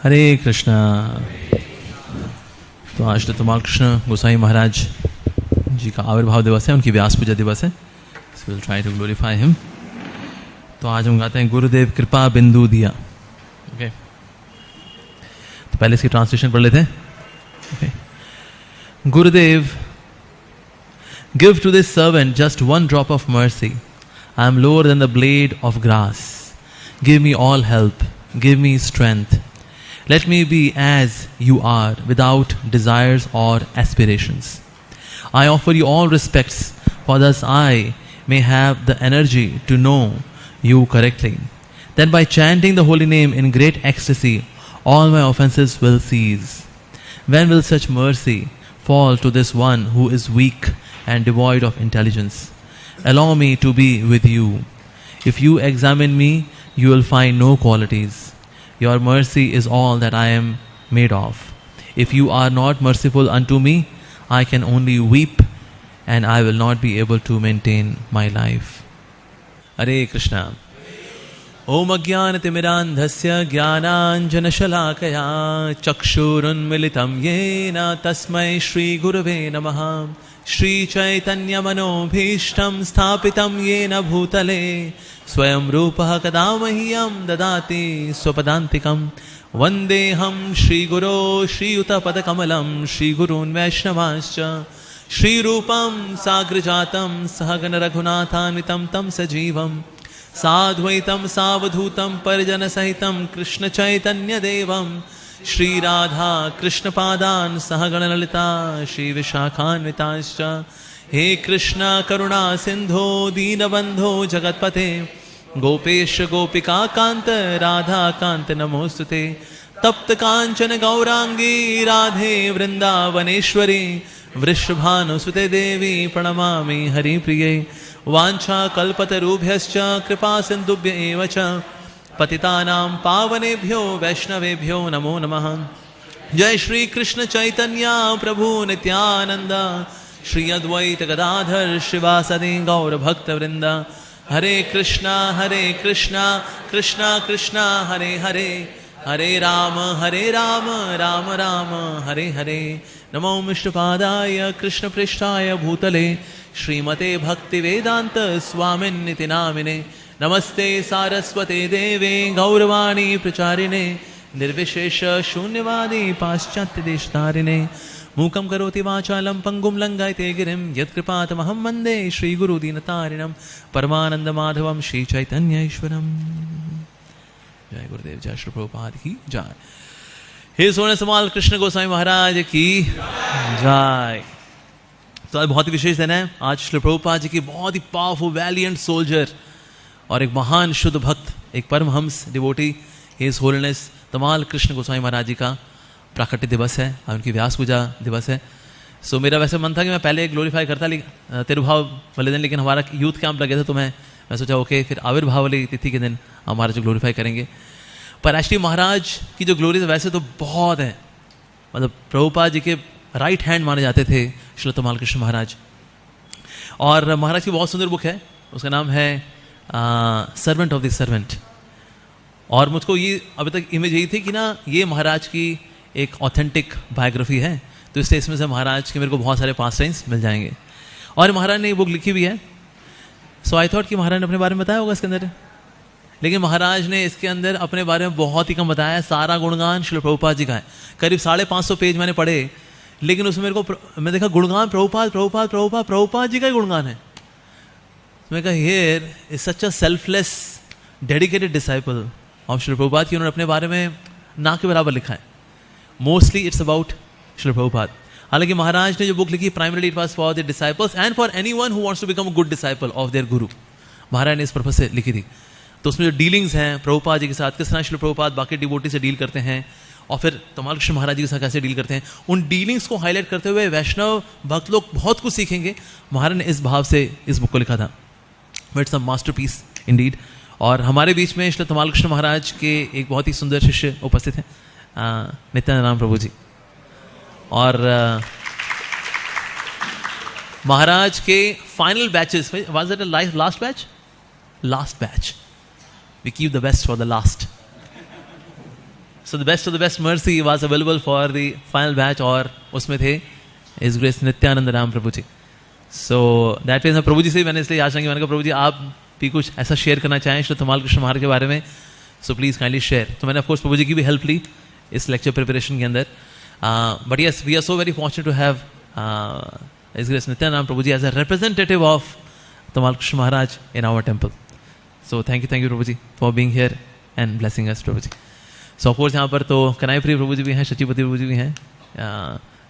हरे कृष्णा। तो आज तो तमाल कृष्ण गोसाई महाराज जी का आविर्भाव दिवस है, उनकी व्यास पूजा दिवस है। So we'll try to glorify him. तो आज हम गाते हैं गुरुदेव कृपा बिंदु दिया। ओके, तो पहले इसकी ट्रांसलेशन पढ़ लेते हैं। Okay, Gurudev, give to this servant just one drop of mercy. I am lower than the blade of grass. Give me all help. Give me strength. Let me be as you are, without desires or aspirations. I offer you all respects, for thus I may have the energy to know you correctly. Then by chanting the holy name in great ecstasy, all my offenses will cease. When will such mercy fall to this one who is weak and devoid of intelligence? Allow me to be with you. If you examine me, you will find no qualities. Your mercy is all that I am made of. If you are not merciful unto me, I can only weep, and I will not be able to maintain my life. Hare Krishna. Om Ajnanatimirandhasya Jnananjanashalakaya Chakshurunmilitam Yena Tasmai Shri Gurave Namaha. Shri Chaitanya Manobhishtam Sthapitam Yena Bhutale Swayam Rupaha Kadamahyam Dadati Swapadantikam Vandeham Shri Guru Shri Utapad Shri Gurun Vaishnavascha Shri Rupam Sagrajatam Sahagana Raghunathanvitam Tam Sajivam Sadhvaitam Savadhutam Parijana Sahitam Krishna Chaitanya Devam Shri Radha Krishna Padan Sahagana Lalita Shri Vishakhanvitascha He Krishna Karuna Sindho Deenabandho Jagatpate Gopesh Gopika Kanta Radha Kanta Namostute Tapta Kanchana Gaurangi Radhe Vrindavaneshwari Vrishabhanu Sute Devi Pranamami Hari Priye Vancha Kalpatarubhyascha Kripa Sindhubhya Evacha Patitanam Pavanebhyo Vaishnavebhyo Namo Namaha. Jai Shri Krishna Chaitanya Prabhu Nityananda Shri Advaita Gadadhar Shivasadi Gaura Bhakta Vrinda. Hare Krishna Krishna Krishna Hare Hare Hare Rama Rama Rama Hare Hare. Namo Vishnupadaya Krishna Prishtaya Bhutale Srimate Bhakti Vedanta Swamin Niti Namine. Namaste Saraswate Deve Gauravani Pracharine Nirvishesha Shunyavadi Paschatya Deshtarine Mukam Karoti Vachalam Pangum Langaite Girim Yat Kripatamaham Vande Shri Guru Dinatarinam Paramananda Madhavam Shri Chaitanya Ishwaram. Jai Gurudev, Jai Shri Prabhupada ki Jai. हे सोने समाल कृष्ण गोसाई महाराज की जय। तो आज बहुत ही विशेष दिन है। आज श्री प्रभुपाद जी की बहुत ही पावरफुल वैलियंट सोल्जर और एक महान शुद्ध भक्त, एक परमहंस डिवोटी, हिज होलीनेस तमाल कृष्ण गोसाई महाराज जी का प्राकट्य दिवस है और उनकी व्यास पूजा दिवस है। सो मेरा वैसे मन था कि मैं पहले ग्लोरीफाई करता तिरुभाव वाले दिन, लेकिन हमारा यूथ कैंप लगे थे तो मैं सोचा ओके फिर आविर्भाव वाली तिथि के दिन हमारा जो ग्लोरीफाई करेंगे। पर एक्चुअली महाराज की जो ग्लोरीज वैसे तो बहुत है, मतलब प्रभुपाद जी के राइट हैंड माने जाते थे श्री तमाल कृष्ण महाराज। और महाराज की बहुत सुंदर बुक है, उसका नाम है सर्वेंट ऑफ द सर्वेंट। और मुझको ये अभी तक इमेज यही थी कि ना ये महाराज की एक ऑथेंटिक बायोग्राफी है, तो इसलिए इसमें से महाराज के मेरे को बहुत सारे पास टाइम्स मिल जाएंगे। और महाराज ने ये बुक लिखी भी है। सो आई थॉट कि महाराज ने अपने बारे में बताया होगा इसके अंदर, लेकिन महाराज ने इसके अंदर अपने बारे में बहुत ही कम बताया है। सारा गुणगान श्री प्रभुपाद जी का है। करीब 550 पेज मैंने पढ़े, लेकिन उसमें मेरे को मैं देखा गुणगान प्रभुपाद जी का ही गुणगान है। मैं कहा here is such a selfless dedicated disciple of Shri Prabhupada की। उन्होंने अपने बारे में ना के बराबर लिखा है। Mostly it's about Shri Prabhupada. हालांकि महाराज ने जो बुक लिखी primarily it was for the disciples and for anyone who wants to become a good disciple of their guru. Maharaj ने इस पर्पस से लिखी थी। तो उसमें जो डीलिंग्स हैं प्रभुपाद जी के साथ, किस तरह श्री प्रभुपाद बाकी डिवोटी से डील करते हैं और फिर तमाल कृष्ण महाराज जी के साथ कैसे डील करते हैं, उन डीलिंग्स को हाईलाइट करते हुए वैष्णव भक्त लोग बहुत कुछ सीखेंगे। महाराज ने इस भाव से इस बुक को लिखा था। It's a masterpiece Indeed. और हमारे बीच में श्री तमाल कृष्ण महाराज के एक बहुत ही सुंदर शिष्य उपस्थित हैं, नित्यानंद प्रभु जी। और महाराज के final batches, was it a last batch? Last batch. We keep the best for the last. So the best of the best mercy was available for the final batch, और उसमें थे His Grace Nityanand Ram Prabhu ji. So that means प्रभु जी से मैंने इसलिए आशा की, मैंने कहा प्रभु जी आप भी कुछ ऐसा शेयर करना चाहें श्री धमाल कृष्ण महाराज के बारे में, so please kindly share. तो मैंने of course प्रभु जी की भी हेल्प ली इस लेक्चर प्रिपरेशन के अंदर. But yes, we are so very fortunate to have His Grace Nityanand Ram Prabhuji as a representative of Tamal Krishna Maharaj in our temple. So thank you Prabhuji for being here and blessing us, Prabhuji. So of course यहाँ पर तो कनाई प्रिय Prabhuji भी हैं, शचीपति Prabhuji भी हैं,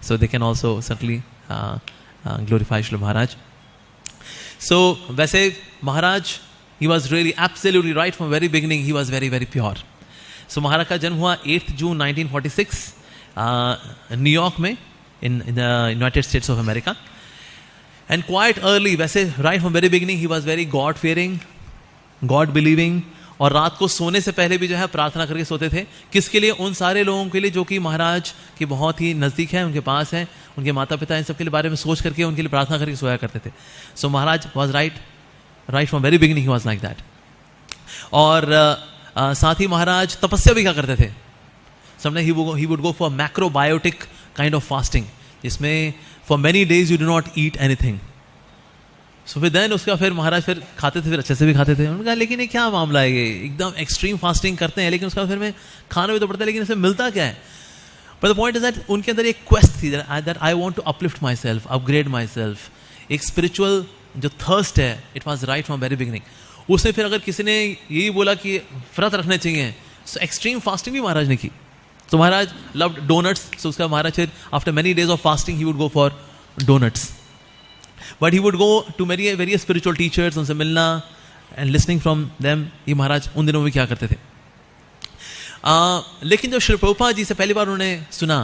so they can also certainly glorify Shri Maharaj. So वैसे Maharaj, he was really absolutely right from very beginning. He was very very pure. So Maharaj का जन्म हुआ 8 जून 1946 न्यूयॉर्क में in the United States of America. And quite early, वैसे right from very beginning, he was very God fearing, God believing, और रात को सोने से पहले भी जो है प्रार्थना करके सोते थे. किसके लिए? उन सारे लोगों के लिए जो कि महाराज के बहुत ही नज़दीक हैं, उनके पास हैं, उनके माता पिता, इन सब के लिए बारे में सोच करके उनके लिए प्रार्थना करके सोया करते थे. So Maharaj was right from very beginning, he was like that. और साथ ही महाराज तपस्या भी क्या करते थे. Sometime he would go for macrobiotic kind of fasting, जिसमें for many days you do not eat anything. So फिर देन उसका फिर महाराज फिर खाते थे, फिर अच्छे से भी खाते थे. उन्होंने कहा लेकिन ये क्या मामला है, ये एकदम एक्सट्रीम फास्टिंग करते हैं लेकिन उसका फिर में खाना भी तो पड़ता है, लेकिन इसमें मिलता क्या है. But the point is that उनके अंदर एक क्वेस्ट थी that I want to uplift my self, upgrade my self. एक स्पिरिचुअल जो थर्स्ट है, it was right from very beginning. उसने फिर अगर किसी ने यही बोला कि व्रत रखने चाहिए, सो एक्सट्रीम फास्टिंग भी महाराज ने की. तो महाराज लव्ड डोनट्स, सो उसका महाराज फिर after many days of fasting he would go for doughnuts. But he would go to various spiritual teachers, उनसे मिलना एंड लिसनिंग फ्रॉम देम. ये महाराज उन दिनों में क्या करते थे. लेकिन जब श्री प्रभुपाद जी से पहली बार उन्होंने सुना,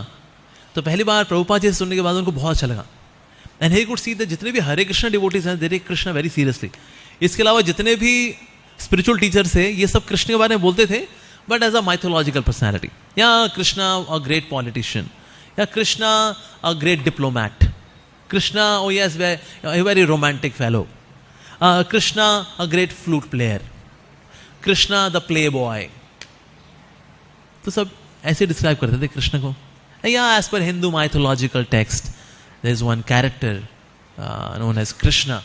तो पहली बार प्रभुपाद जी से सुनने के बाद उनको बहुत अच्छा लगा. And he could see that जितने भी हरे कृष्ण डिवोटीज हैं, they take Krishna very seriously. इसके अलावा जितने भी स्पिरिचुअल टीचर्स थे, ये सब कृष्ण के बारे में बोलते थे, but as a mythological personality. या कृष्णा अ ग्रेट पॉलिटिशियन, या Krishna a great diplomat, Krishna oh yes a very romantic fellow, Krishna a great flute player, Krishna the playboy. तो सब ऐसे डिस्क्राइब करते थे कृष्ण को. या as per Hindu mythological text there is one character known as Krishna.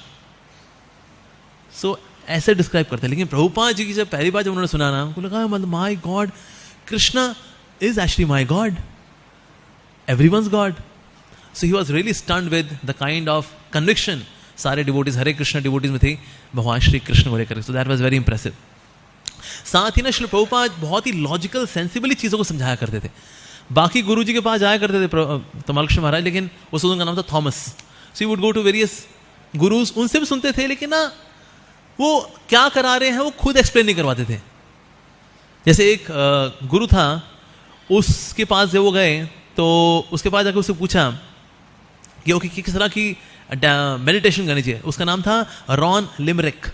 So ऐसे डिस्क्राइब करते हैं. लेकिन प्रभुपाद जी की जब पहली बार जब उन्होंने सुना ना, उनको लगा मतलब my God, Krishna is actually my God, everyone's God. So he was really stunned with the kind of conviction सारे डिवोटीज, हरे कृष्ण डिवोटीज में थे भगवान श्री कृष्ण को लेकर. So that was very impressive. साथ ही ना श्री प्रभुपाद बहुत ही लॉजिकल सेंसिबली चीज़ों को समझाया करते थे. बाकी गुरु जी के पास जाया करते थे तमाल कृष्ण महाराज, लेकिन उस उनका नाम था Thomas. So he would go to various gurus, उनसे भी सुनते थे, लेकिन ना वो क्या करा रहे हैं वो खुद एक्सप्लेन नहीं करवाते थे. जैसे एक गुरु था, उसके पास जब वो गए तो उसके पास जाकर उससे पूछा कि ओके किस तरह की मेडिटेशन करनी चाहिए. उसका नाम था रॉन लिमरिक.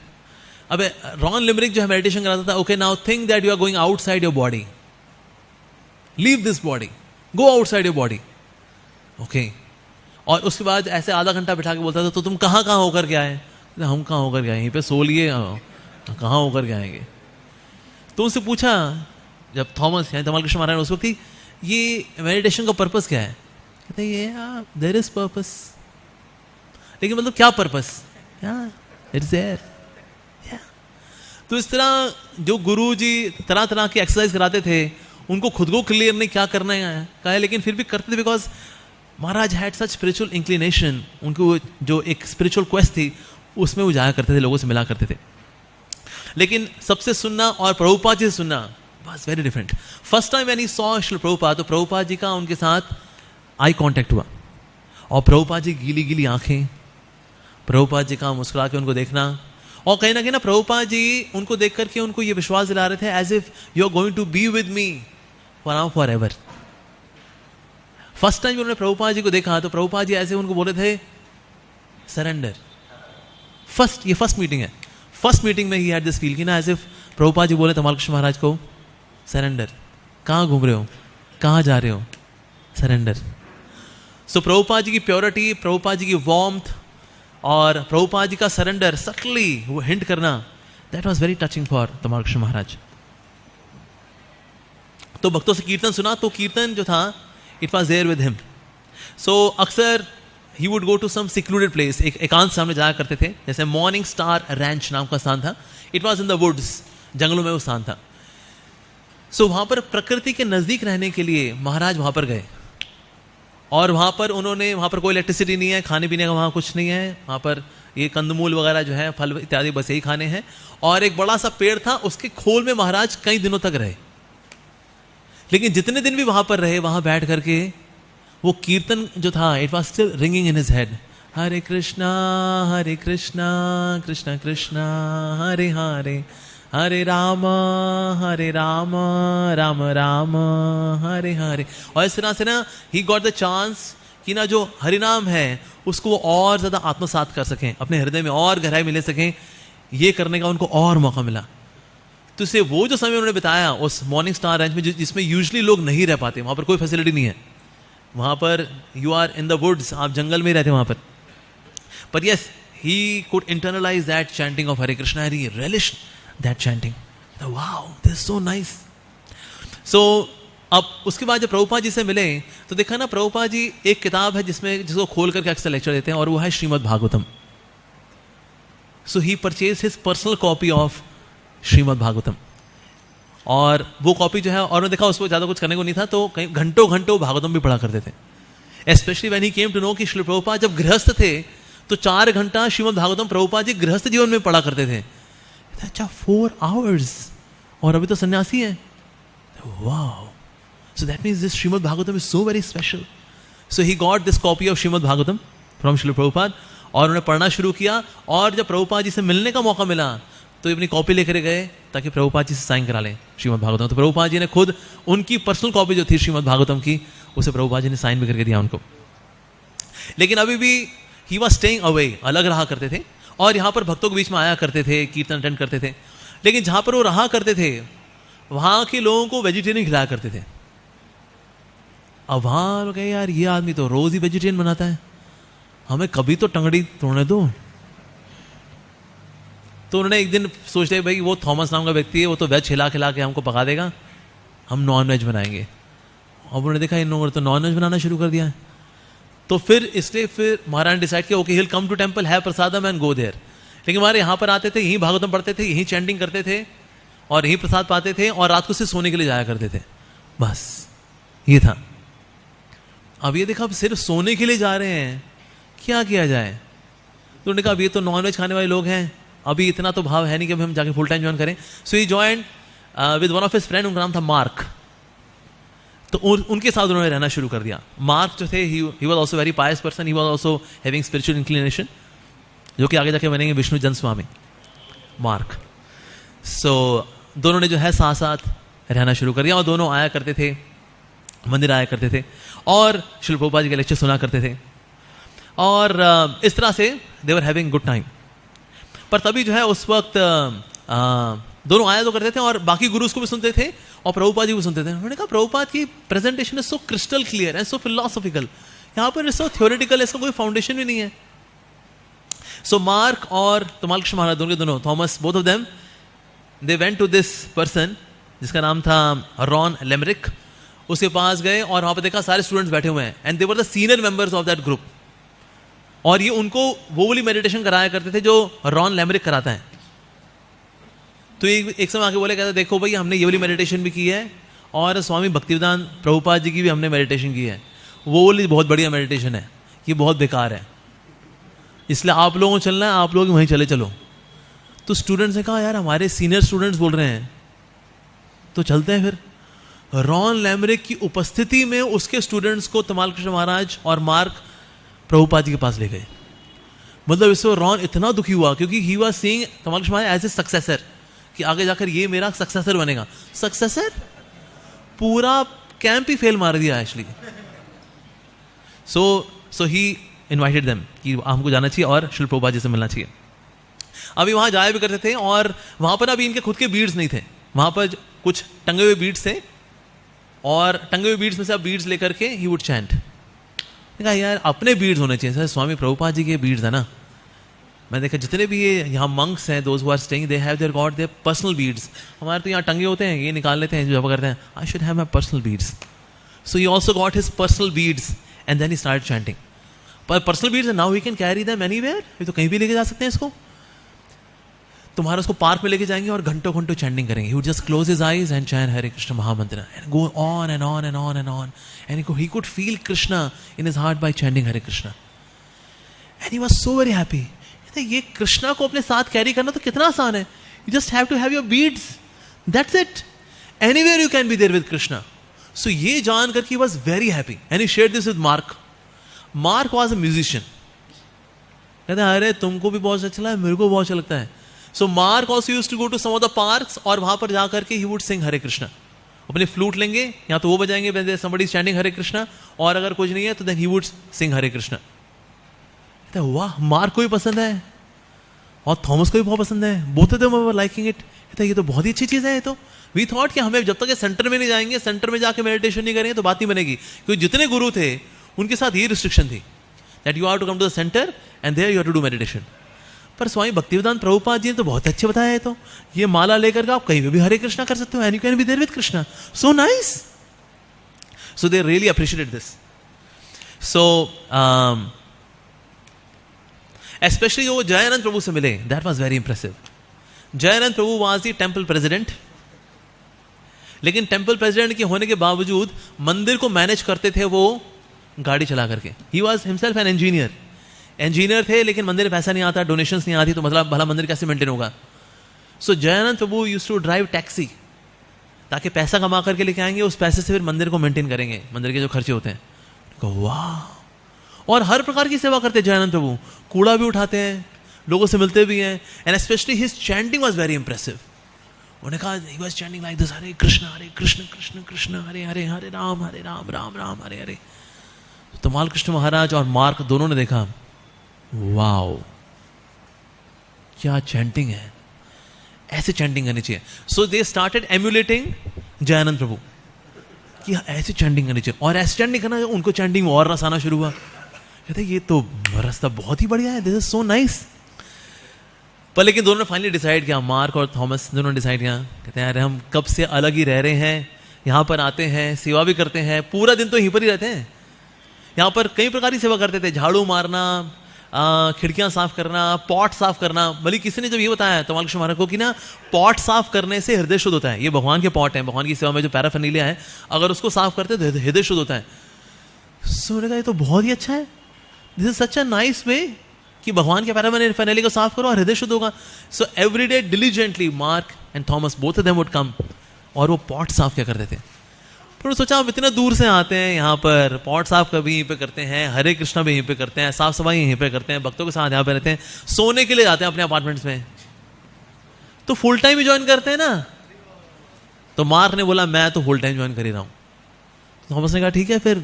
अबे रॉन लिमरिक जो है मेडिटेशन कराता था. Okay now think that you are going outside your body, leave this body, go outside your body. Okay. और उसके बाद ऐसे आधा घंटा बिठा के बोलता था तो तुम कहाँ कहाँ होकर के आए. हम कहाँ होकर के आए, यहीं पे सो लिए, कहाँ होकर के आएंगे. तो उनसे पूछा जब थॉमस यानी तमाल कृष्ण महाराज उस वक्त ही, ये मेडिटेशन का पर्पस क्या है. कहते ये देयर इज पर्पस. लेकिन मतलब क्या पर्पस, इट्स देयर. तो इस तरह जो गुरु जी तरह तरह की एक्सरसाइज कराते थे, उनको खुद को क्लियर नहीं क्या करना है, लेकिन फिर भी करते थे, because Maharaj had such spiritual inclination. उनको जो एक स्पिरिचुअल क्वेस्ट थी उसमें वो जाया करते थे, लोगों से मिला करते थे. लेकिन सबसे सुनना और प्रभुपाद जी से सुनना was very different. First time when he saw Shri Prabhupada, तो प्रभुपाद जी का उनके साथ आई कांटेक्ट हुआ, और प्रभुपाद जी गीली गीली आंखें, प्रभुपाद जी का मुस्कुरा के उनको देखना, और कहीं ना कहीं ना प्रभुपाद जी उनको देख करके उनको ये विश्वास दिला रहे थे as if you are going to be with me forever. First time उन्होंने प्रभुपाद जी को देखा तो प्रभुपाद जी ऐसे उनको बोले थे सरेंडर. ये फर्स्ट मीटिंग है. फर्स्ट मीटिंग में ही हैड दिस फील कि ना एज इफ प्रभुपाद जी बोले तमाल कृष्ण महाराज को सरेंडर. कहाँ घूम रहे हो, कहाँ जा रहे हो, सरेंडर. सो प्रभुपाद जी की प्योरिटी, प्रभुपाद जी की वार्मथ और प्रभुपाद जी का सरेंडर, सटली वो हिंट करना, that was very touching for Tamal Krishna महाराज. तो भक्तों से कीर्तन सुना, तो कीर्तन जो था it was there with him. So अक्सर he would go to some secluded place, एक एकांत सामने जाया करते थे, जैसे मॉर्निंग स्टार रैंच नाम का स्थान था. It was in the woods, जंगलों में वो स्थान था. सो वहां पर प्रकृति के नजदीक रहने के लिए महाराज वहां पर गए, और वहां पर उन्होंने, वहां पर कोई इलेक्ट्रिसिटी नहीं है, खाने पीने का वहां कुछ नहीं है, वहां पर ये कंदमूल वगैरह जो है, फल इत्यादि बस यही खाने हैं. और एक बड़ा सा पेड़ था, उसके खोल में महाराज कई दिनों तक रहे. लेकिन जितने दिन भी वहां पर रहे, वहां बैठ करके वो कीर्तन जो था, it was still ringing in his head. Hare Krishna Krishna Krishna Hare Hare, Hare Ram Ram Ram Hare Hare. और इस तरह से ना ही गॉट द चांस कि ना जो हरिनाम है उसको वो और ज्यादा आत्मसात कर सकें, अपने हृदय में और गहराई में ले सकें. ये करने का उनको और मौका मिला. तो इससे वो जो समय उन्होंने बिताया उस मॉर्निंग स्टार रेंज में, जिसमें यूजुअली लोग नहीं रह पाते, वहां पर कोई फैसिलिटी नहीं है, वहां पर you are in the woods, आप जंगल में ही रहते वहां पर. पर yes, he could internalize that chanting of Hare Krishna, he relished that chanting. Wow, this is so nice. So अब उसके बाद जब प्रभुपाद जी से मिले तो देखा ना, प्रभुपाद जी एक किताब है जिसको खोल करके अक्सर लेक्चर देते हैं, और वो है Shrimad Bhagavatam. So he purchase his personal copy of Shrimad Bhagavatam, और वो कॉपी जो है, और मैं देखा उसको ज्यादा कुछ करने को नहीं था, तो कहीं घंटों घंटों भागवतम भी पढ़ा करते थे. Specially when he came to know कि श्री प्रभुपाद जब गृहस्थ थे तो 4 घंटा श्रीमद् भागवतम प्रभुपाद जी गृहस्थ जीवन में पढ़ा करते थे. अच्छा, 4 hours, और अभी तो सन्यासी है. Wow. So that means this Srimad Bhagavatam is so very special. So he got this copy of Srimad Bhagavatam from Srila Prabhupada, और उन्होंने पढ़ना शुरू किया. और जब प्रभुपाद जी से मिलने का मौका मिला तो अपनी कॉपी लेकर गए ताकि प्रभुपाद जी से साइन करा लें श्रीमद् भागवतम. तो प्रभुपाद जी ने खुद उनकी पर्सनल कॉपी जो थी श्रीमद् भागवतम की, उसे प्रभुपाद जी ने साइन भी करके दिया उनको. लेकिन अभी भी ही वॉज स्टेइंग अवे, अलग रहा करते थे, और यहाँ पर भक्तों के बीच में आया करते थे, कीर्तन अटेंड करते थे. लेकिन जहाँ पर वो रहा करते थे वहाँ के लोगों को वेजिटेरियन खिलाया करते थे. अब वहाँ लोग कहे, यार ये आदमी तो रोज ही वेजिटेरियन बनाता है, हमें कभी तो टंगड़ी तोड़ने दो. तो उन्होंने एक दिन सोच लिया, भाई वो थॉमस नाम का व्यक्ति है, वो तो वेज खिला खिला के हमको पका देगा, हम नॉन वेज बनाएंगे. अब उन्होंने देखा इन लोगों ने तो नॉन वेज बनाना शुरू कर दिया. तो फिर महाराज ने डिसाइड किया, okay, he will come to temple, have prasadam and go there. लेकिन हमारे यहाँ पर आते थे, यहीं भागवतम पढ़ते थे, यहीं चैंटिंग करते थे, और यहीं प्रसाद पाते थे, और रात को सिर्फ सोने के लिए जाया करते थे. बस ये था. अब ये देखा, अब सिर्फ सोने के लिए जा रहे हैं, क्या किया जाए. तो उन्होंने कहा, अब ये तो नॉनवेज खाने वाले लोग हैं, अभी इतना तो भाव है नहीं कि हम जाके फुल टाइम ज्वाइन करें. So he joined with one of his friend, उनका नाम था मार्क. तो उनके साथ उन्होंने रहना शुरू कर दिया. मार्क जो थे, ही was also very Payas person, he was also having spiritual inclination, जो कि आगे जाके बनेंगे विष्णु जन स्वामी, मार्क. सो दोनों ने जो है साथ साथ रहना शुरू कर दिया, और दोनों आया करते थे, मंदिर आया करते थे, और श्री प्रभुपाद जी के लेक्चर सुना करते थे, और इस तरह से दे वर हैविंग गुड टाइम. पर तभी जो है उस वक्त दोनों आया तो करते थे, और बाकी गुरुज को भी सुनते थे, और प्रभुपाद जी को सुनते थे. उन्होंने कहा, प्रभुपाद की presentation is so crystal clear and so philosophical, यहाँ पर सो थ्योरेटिकल, इसका कोई फाउंडेशन भी नहीं है. सो मार्क और तमाल कृष्ण महाराज, दोनों Thomas, both of them, they went to this person जिसका नाम था रॉन लेमरिक. उसके पास गए, और वहां पर देखा सारे स्टूडेंट्स बैठे हुए हैं, and they were the senior members of that group. और ये उनको वो वाली मेडिटेशन कराया करते थे जो रॉन लेमरिक कराता है. तो एक समय आके बोले, कहते देखो भाई, हमने ये वाली मेडिटेशन भी की है, और स्वामी भक्तिवेदांत प्रभुपाद जी की भी हमने मेडिटेशन की है, वो वाली बहुत बढ़िया मेडिटेशन है, ये बहुत बेकार है, इसलिए आप लोगों को चलना है, आप लोग वहीं चले चलो. तो स्टूडेंट्स ने कहा, यार हमारे सीनियर स्टूडेंट्स बोल रहे हैं तो चलते हैं. फिर रॉन लेमरिक की उपस्थिति में उसके स्टूडेंट्स को तमाल कृष्ण महाराज और मार्क प्रभुपाद जी के पास ले गए. मतलब इससे रॉन इतना दुखी हुआ, क्योंकि ही was seeing Tamal Krishna Maharaj as a successor, कि आगे जाकर ये मेरा सक्सेसर बनेगा. सक्सेसर, पूरा कैंप ही फेल मार दिया एक्चुअली. सो ही इनवाइटेड देम कि हमको जाना चाहिए और श्री प्रभुपाद जी से मिलना चाहिए. अभी वहां जाया भी करते थे, और वहां पर अभी इनके खुद के बीड्स नहीं थे, वहां पर कुछ टंगे हुए बीड्स थे, और टंगे हुए बीड्स में से अब बीड्स लेकर के ही वुड चैंट. कहा, यार अपने बीड्स होने चाहिए. सर स्वामी प्रभुपाद जी के बीड्स है ना, मैं देखा जितने भी ये यहाँ मंक्स हैं, those who are staying, they have their got their personal beads. हमारे तो यहाँ टंगे होते हैं, ये निकाल लेते हैं, जब करते हैं, I should have my personal beads. So he also got his personal beads and then he start chanting. पर personal beads now we can carry them anywhere. ये तो कहीं भी लेके जा सकते हैं इसको. तुम्हारा उसको पार्क में लेके जाएंगे और घंटों घंटों चैंटिंग करेंगे. He would just close his eyes and chant Hare Krishna mahamantra and go on and on and on and on and he could feel Krishna in his heart by chanting Hare Krishna. And he was so very happy. ये कृष्णा को अपने साथ carry करना तो कितना आसान है. You just have to have your beads, that's it. Anywhere you can be there with Krishna. So ये जान करके he was very happy and he shared this with Mark. Mark was a musician. कहते हैं अरे तुमको भी बहुत अच्छा लगता है, मेरे को बहुत अच्छा लगता है. So Mark also used to go to some of the parks और वहां पर जाकर के ही वुड सिंग हरे कृष्णा. अपने फ्लूट लेंगे या तो वो बजाएंगे when somebody standing हरे कृष्णा, और अगर कुछ नहीं है तो देन ही वुड सिंग हरे कृष्णा. वाह, मार्क को भी पसंद है और थॉमस को भी बहुत पसंद है. Both of them were liking it. ये तो बहुत ही अच्छी चीज है. ये तो वी थॉट कि हमें जब तक सेंटर में नहीं जाएंगे, सेंटर में जाके मेडिटेशन नहीं करेंगे तो बात नहीं बनेगी. क्योंकि जितने गुरु थे उनके साथ ये रिस्ट्रिक्शन थी that you have to come to the centre and there you have to do meditation. पर स्वामी भक्तिवेदांत प्रभुपाद जी ने तो बहुत अच्छे बताया है. तो ये माला लेकर के आप कहीं भी हरे कृष्णा कर सकते हो and you can be there with Krishna. So nice. So they really appreciated this. So especially जो जयानंद प्रभु से मिले, that was very impressive. Jayanand Prabhu was the temple president. लेकिन टेम्पल प्रेसिडेंट के होने के बावजूद मंदिर को मैनेज करते थे वो गाड़ी चला करके. He was himself an engineer. Engineer थे लेकिन मंदिर में पैसा नहीं आता, डोनेशंस नहीं आती, तो मतलब भला मंदिर कैसे मेंटेन होगा. सो जयानंद प्रभु यूज्ड टू ड्राइव टैक्सी ताकि पैसा कमा करके लेके आएंगे, उस पैसे से फिर मंदिर को मेंटेन करेंगे, मंदिर के जो खर्चे होते हैं. वाह. और हर प्रकार की सेवा करते हैं जयानंद प्रभु. कूड़ा भी उठाते हैं, लोगों से मिलते भी हैं. And specially his chanting was very impressive. उन्होंने कहा he was chanting like this, Hare Krishna Krishna Krishna Hare Hare, Hare Ram Ram Ram Hare Hare. तो माल कृष्ण महाराज और मार्क दोनों ने देखा, वाओ क्या चैंटिंग है, ऐसे चैंटिंग करनी चाहिए. सो दे स्टार्टेड एम्युलेटिंग जयानंद प्रभु कि ऐसे चैंटिंग करनी चाहिए. और ऐसे चैंटिंग करना, उनको चैंटिंग और रस आना शुरू हुआ. कहते ये तो रास्ता बहुत ही बढ़िया है, दिस इज सो नाइस. पर लेकिन दोनों ने फाइनली डिसाइड किया, मार्क और थॉमस दोनों ने डिसाइड किया. कहते हैं अरे हम कब से अलग ही रह रहे हैं, यहाँ पर आते हैं, सेवा भी करते हैं, पूरा दिन तो यहीं पर ही रहते हैं. यहाँ पर कई प्रकार की सेवा करते थे, झाड़ू मारना, खिड़कियां साफ करना, पॉट साफ करना. बल्कि किसी ने जब ये बताया तमाल कृष्ण महाराज को कि ना पॉट साफ करने से हृदय शुद्ध होता है. ये भगवान के पॉट हैं, भगवान की सेवा में जो पैराफर्नेलिया है, अगर उसको साफ करते तो हृदय शुद्ध होता है. सोने का ये तो बहुत ही अच्छा है. This is such a nice way कि भगवान के पैराफर्नेलिया को साफ करो और हृदय शुद्ध होगा. So every day diligently mark and Thomas both of them would come और वो पॉट साफ क्या करते थे. फिर सोचा हम इतना दूर से आते हैं यहाँ पर, पॉट साफ कभी यहीं पे करते हैं, हरे कृष्णा भी यहीं पे करते हैं, साफ सफाई यहीं पे करते हैं, भक्तों के साथ यहाँ पे रहते हैं, सोने के लिए जाते हैं अपने अपार्टमेंट्स में, तो फुल टाइम ही ज्वाइन करते हैं ना. तो मार्क ने बोला मैं तो फुल टाइम ज्वाइन कर ही रहा हूँ. थॉमस ने कहा ठीक है फिर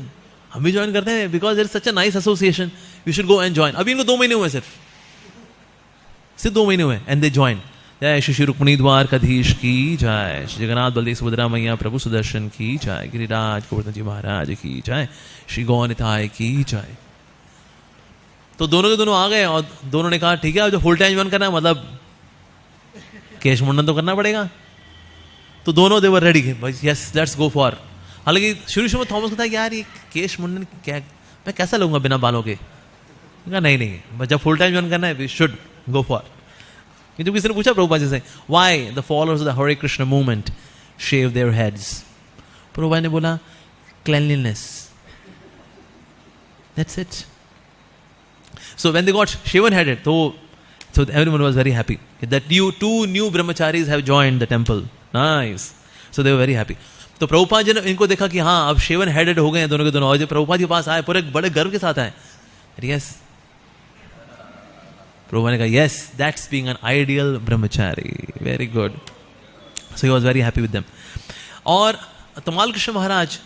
हम भी ज्वाइन करते हैं, because there is such a nice association, we should go and join. अभी इनको 2 महीने हुए, सिर्फ 2 महीने हुए एंड दे ज्वाइन. जय श्री रुक्मिणी द्वारकाधीश की जय, श्री जगन्नाथ बलदेव सुभद्रा मैया प्रभु सुदर्शन की जय, गिरिराज गोवर्धन जी महाराज की जय, श्री गौनिताय की जय. तो दोनों के दोनों आ गए और दोनों ने कहा ठीक है जो फुल टाइम ज्वाइन करना है, मतलब केश मुंडन तो करना पड़ेगा. तो दोनों they were ready, yes let's go for. हालांकि शुरू में थॉमस को था यार ये केश मुंडन क्या मैं कैसा लगूंगा बिना बालों के. नहीं जब फुल टाइम ज्वाइन करना है वी शुड गो फॉर. जब किसी ने पूछा प्रभुपाद जी से why the followers of the Hare Krishna movement shave their heads, Prabhupada ने बोला cleanliness, that's it. So when they got shaven headed, so everyone was very happy that two new brahmacharis have joined the temple. Nice. So they were very happy. तो प्रभुपाद जी ने इनको देखा कि हाँ अब shaven headed हो गए हैं दोनों के दोनों, और जब प्रभुपाद के पास आए पूरे बड़े गर्व के साथ आए. यस, प्रभुपाद ने कहा yes that's being an ideal brahmachari, very good. So he was very happy with them. और तमाल कृष्ण महाराज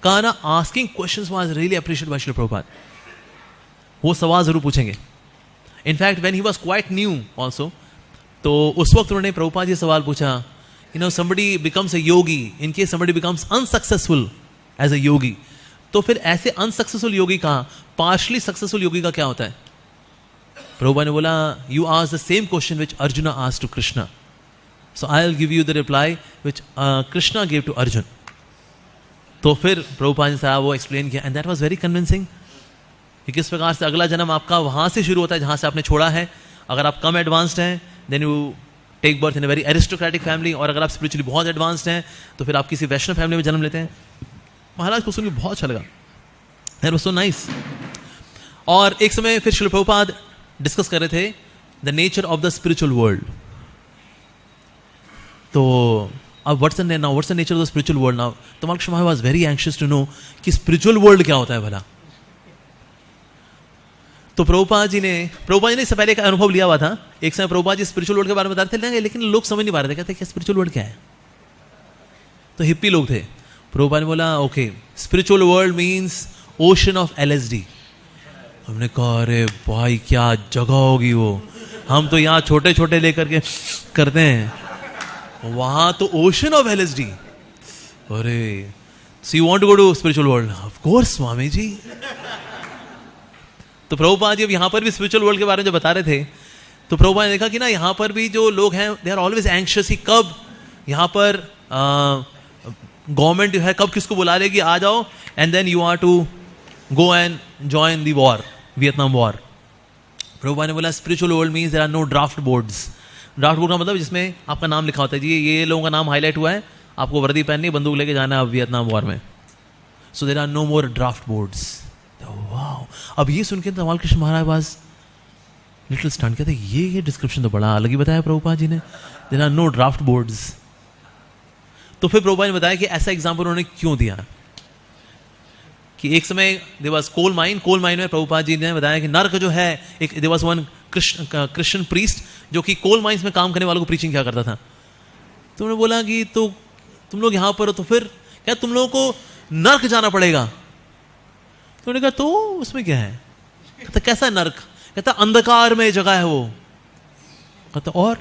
का ना asking questions was really appreciated by Shri Prabhupada. वो सवाल जरूर पूछेंगे. In fact when he was quite new also, तो उस वक्त उन्होंने प्रभुपाद जी सवाल पूछा, you know somebody becomes a yogi, in case somebody becomes unsuccessful as a yogi, तो फिर ऐसे अनसक्सेसफुल योगी का पार्शली सक्सेसफुल योगी का क्या होता है. प्रभुपाद ने बोला, you ask the same question which Arjuna asked to Krishna, so I will give you the reply which Krishna give to Arjun. तो फिर प्रभुपाद ने साहब वो एक्सप्लेन किया, and that was very convincing कि किस प्रकार से अगला जन्म आपका वहां से शुरू होता है जहां से आपने छोड़ा है. अगर आप कम एडवांस्ड हैं then you take birth in a very aristocratic family, और अगर आप स्पिरिचुअली बहुत एडवांस्ड हैं तो फिर आप किसी वैष्णव फैमिली में जन्म लेते हैं. महाराज को सुनकर बहुत अच्छा लगा, दैट वाज सो नाइस. और एक समय फिर श्रील प्रभुपाद डिस्कस कर रहे थे the nature of the spiritual world. तो अब what's the nature of the spiritual world now? Tamal Krishna Maharaj was very anxious to know कि स्पिरिचुअल वर्ल्ड क्या होता है भला. तो प्रभुपाद जी ने इससे पहले एक अनुभव लिया हुआ था. एक समय प्रभुपाद जी स्पिरिचुअल वर्ल्ड के बारे में बता रहे थे, लेकिन लोग समझ नहीं पा रहे थे, कहते क्या स्पिरिचुअल वर्ल्ड क्या है. तो हिप्पी लोग थे. प्रभुपाद ने बोला, okay, spiritual world means ocean of LSD. हमने कहा, अरे भाई क्या जगह होगी वो, हम तो यहाँ छोटे छोटे लेकर के करते हैं, वहां तो ओशन ऑफ LSD. अरे, so you want to go to spiritual world? Of course Swami ji. तो प्रभुपाद जी अब यहाँ पर भी स्पिरिचुअल वर्ल्ड के बारे में जो बता रहे थे, तो प्रभुपाद ने देखा कि ना यहाँ पर भी जो लोग हैं दे आर ऑलवेज एंग्शियस कि कब यहाँ पर गवर्नमेंट जो है कब किसको बुला लेगी, आ जाओ, and then you are to go and join the war, Vietnam war. Prabhupada ने बोला, spiritual world means there are no draft boards. Draft board का मतलब जिसमें आपका नाम लिखा होता है, जी ये लोगों का नाम हाईलाइट हुआ है, आपको वर्दी पहननी, बंदूक लेके जाना है अब वियतनाम वॉर में. So there are no more draft boards. Wow. अब ये सुन के Tamal Krishna Maharaj was little stun, कहते ये डिस्क्रिप्शन तो बड़ा अलग ही बताया प्रभुपाद जी ने, there are no draft boards. तो फिर प्रभुपाद ने बताया कि ऐसा एग्जांपल उन्होंने क्यों दिया कि एक समय देयर वाज कोल माइन में प्रभुपाद जी ने बताया कि नर्क जो है, एक there was one Christian priest जो कि कोल माइंस में काम करने वालों को प्रीचिंग क्या करता था. तो उन्होंने बोला कि तो तुम लोग यहां पर हो, तो फिर क्या तुम लोगों को नर्क जाना पड़ेगा? तो उन्होंने कहा, तो उसमें क्या है? कहता कैसा नर्क? कहता अंधकार में जगह है वो. कहता और?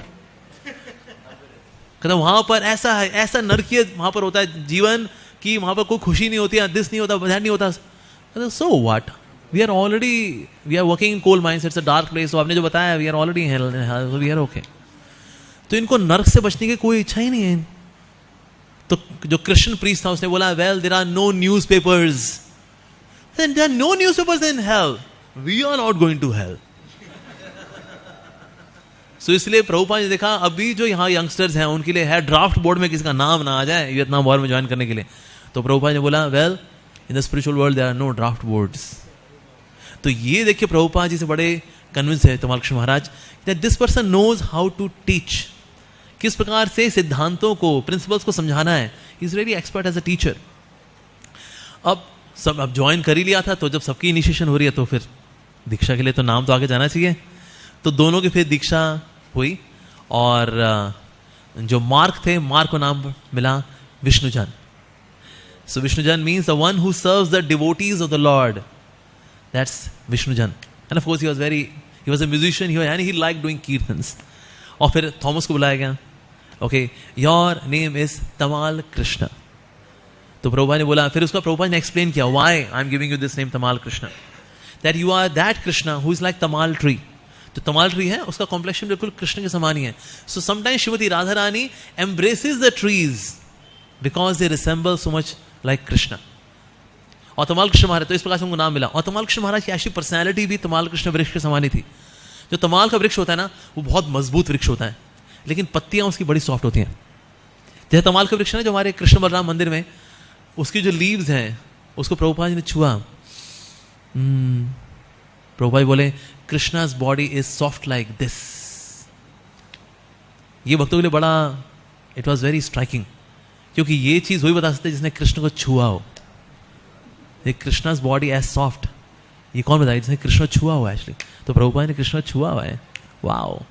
कहता वहां पर ऐसा है, ऐसा नरकीय वहां पर होता है जीवन कि वहां पर कोई खुशी नहीं होती है, दिस नहीं होता, ध्यान नहीं होता. कहता so what, we are working in coal mines, it's a dark place. आपने जो बताया we are already in hell, we are okay. तो इनको नर्क से बचने की कोई इच्छा ही नहीं है. तो जो क्रिश्चियन प्रीस्ट था उसने बोला, well there are no newspapers. Then there are no newspapers in hell. We are not going to hell. So इसलिए प्रभुपाद ने देखा अभी जो यहाँ यंगस्टर्स हैं उनके लिए है ड्राफ्ट बोर्ड में किसी का नाम ना आ जाए वियतनाम वॉर में ज्वाइन करने के लिए. तो प्रभुपाद ने बोला, well in the spiritual world there are no draft boards. तो ये देखिए प्रभुपाद जी से बड़े कन्विंस है Tamal Krishna Maharaj that this person knows how to teach, किस प्रकार से सिद्धांतों को, प्रिंसिपल्स को समझाना है. He is very expert as a teacher. अब ज्वाइन कर ही लिया था, तो जब सबकी इनिशिएशन हो रही है तो फिर दीक्षा के लिए तो नाम तो आगे जाना चाहिए. तो दोनों की फिर दीक्षा हुई, और जो मार्क थे, मार्क को नाम मिला Vishnujana. So Vishnujana means the one who serves the devotees of the lord, that's Vishnujana. And of course he was a musician, and he like doing kirtans. और फिर थॉमस को बुलाया गया, ओके योर नेम इज तमाल कृष्ण. तो प्रभुपाद ने बोला, फिर उसका प्रभुपाद ने एक्सप्लेन किया, why I am giving you this name Tamal Krishna, that you are that Krishna who is like Tamal tree. तो तमाल ट्री है, उसका कॉम्प्लेक्शन बिल्कुल कृष्ण के समान ही है. So sometimes Shrimati Radha Rani embraces the trees because they resemble so much like Krishna. और तमाल कृष्ण महाराज, तो इस प्रकार से उनको नाम मिला. और तमाल कृष्ण महाराज की ऐसी पर्सनैलिटी भी तमाल कृष्ण वृक्ष के समान ही थी. जो तमाल का वृक्ष होता है ना, वो बहुत मजबूत वृक्ष होता है, लेकिन पत्तियां उसकी बड़ी सॉफ्ट होती हैं. जैसे तमाल का वृक्ष है जो हमारे कृष्ण बलराम मंदिर में, उसकी जो लीव्स हैं उसको प्रभुपाद ने छुआ. प्रभुपाद बोले, Krishna's body is soft like this. ये भक्तों के लिए बड़ा, इट वॉज वेरी स्ट्राइकिंग, क्योंकि ये चीज वही बता सकते जिसने कृष्ण को छुआ हो. कृष्णा's बॉडी एज सॉफ्ट, ये कौन बताया? जिसने कृष्ण छुआ हुआ है एक्चुअली. तो प्रभुपाद ने कृष्ण छुआ हुआ है. वाओ.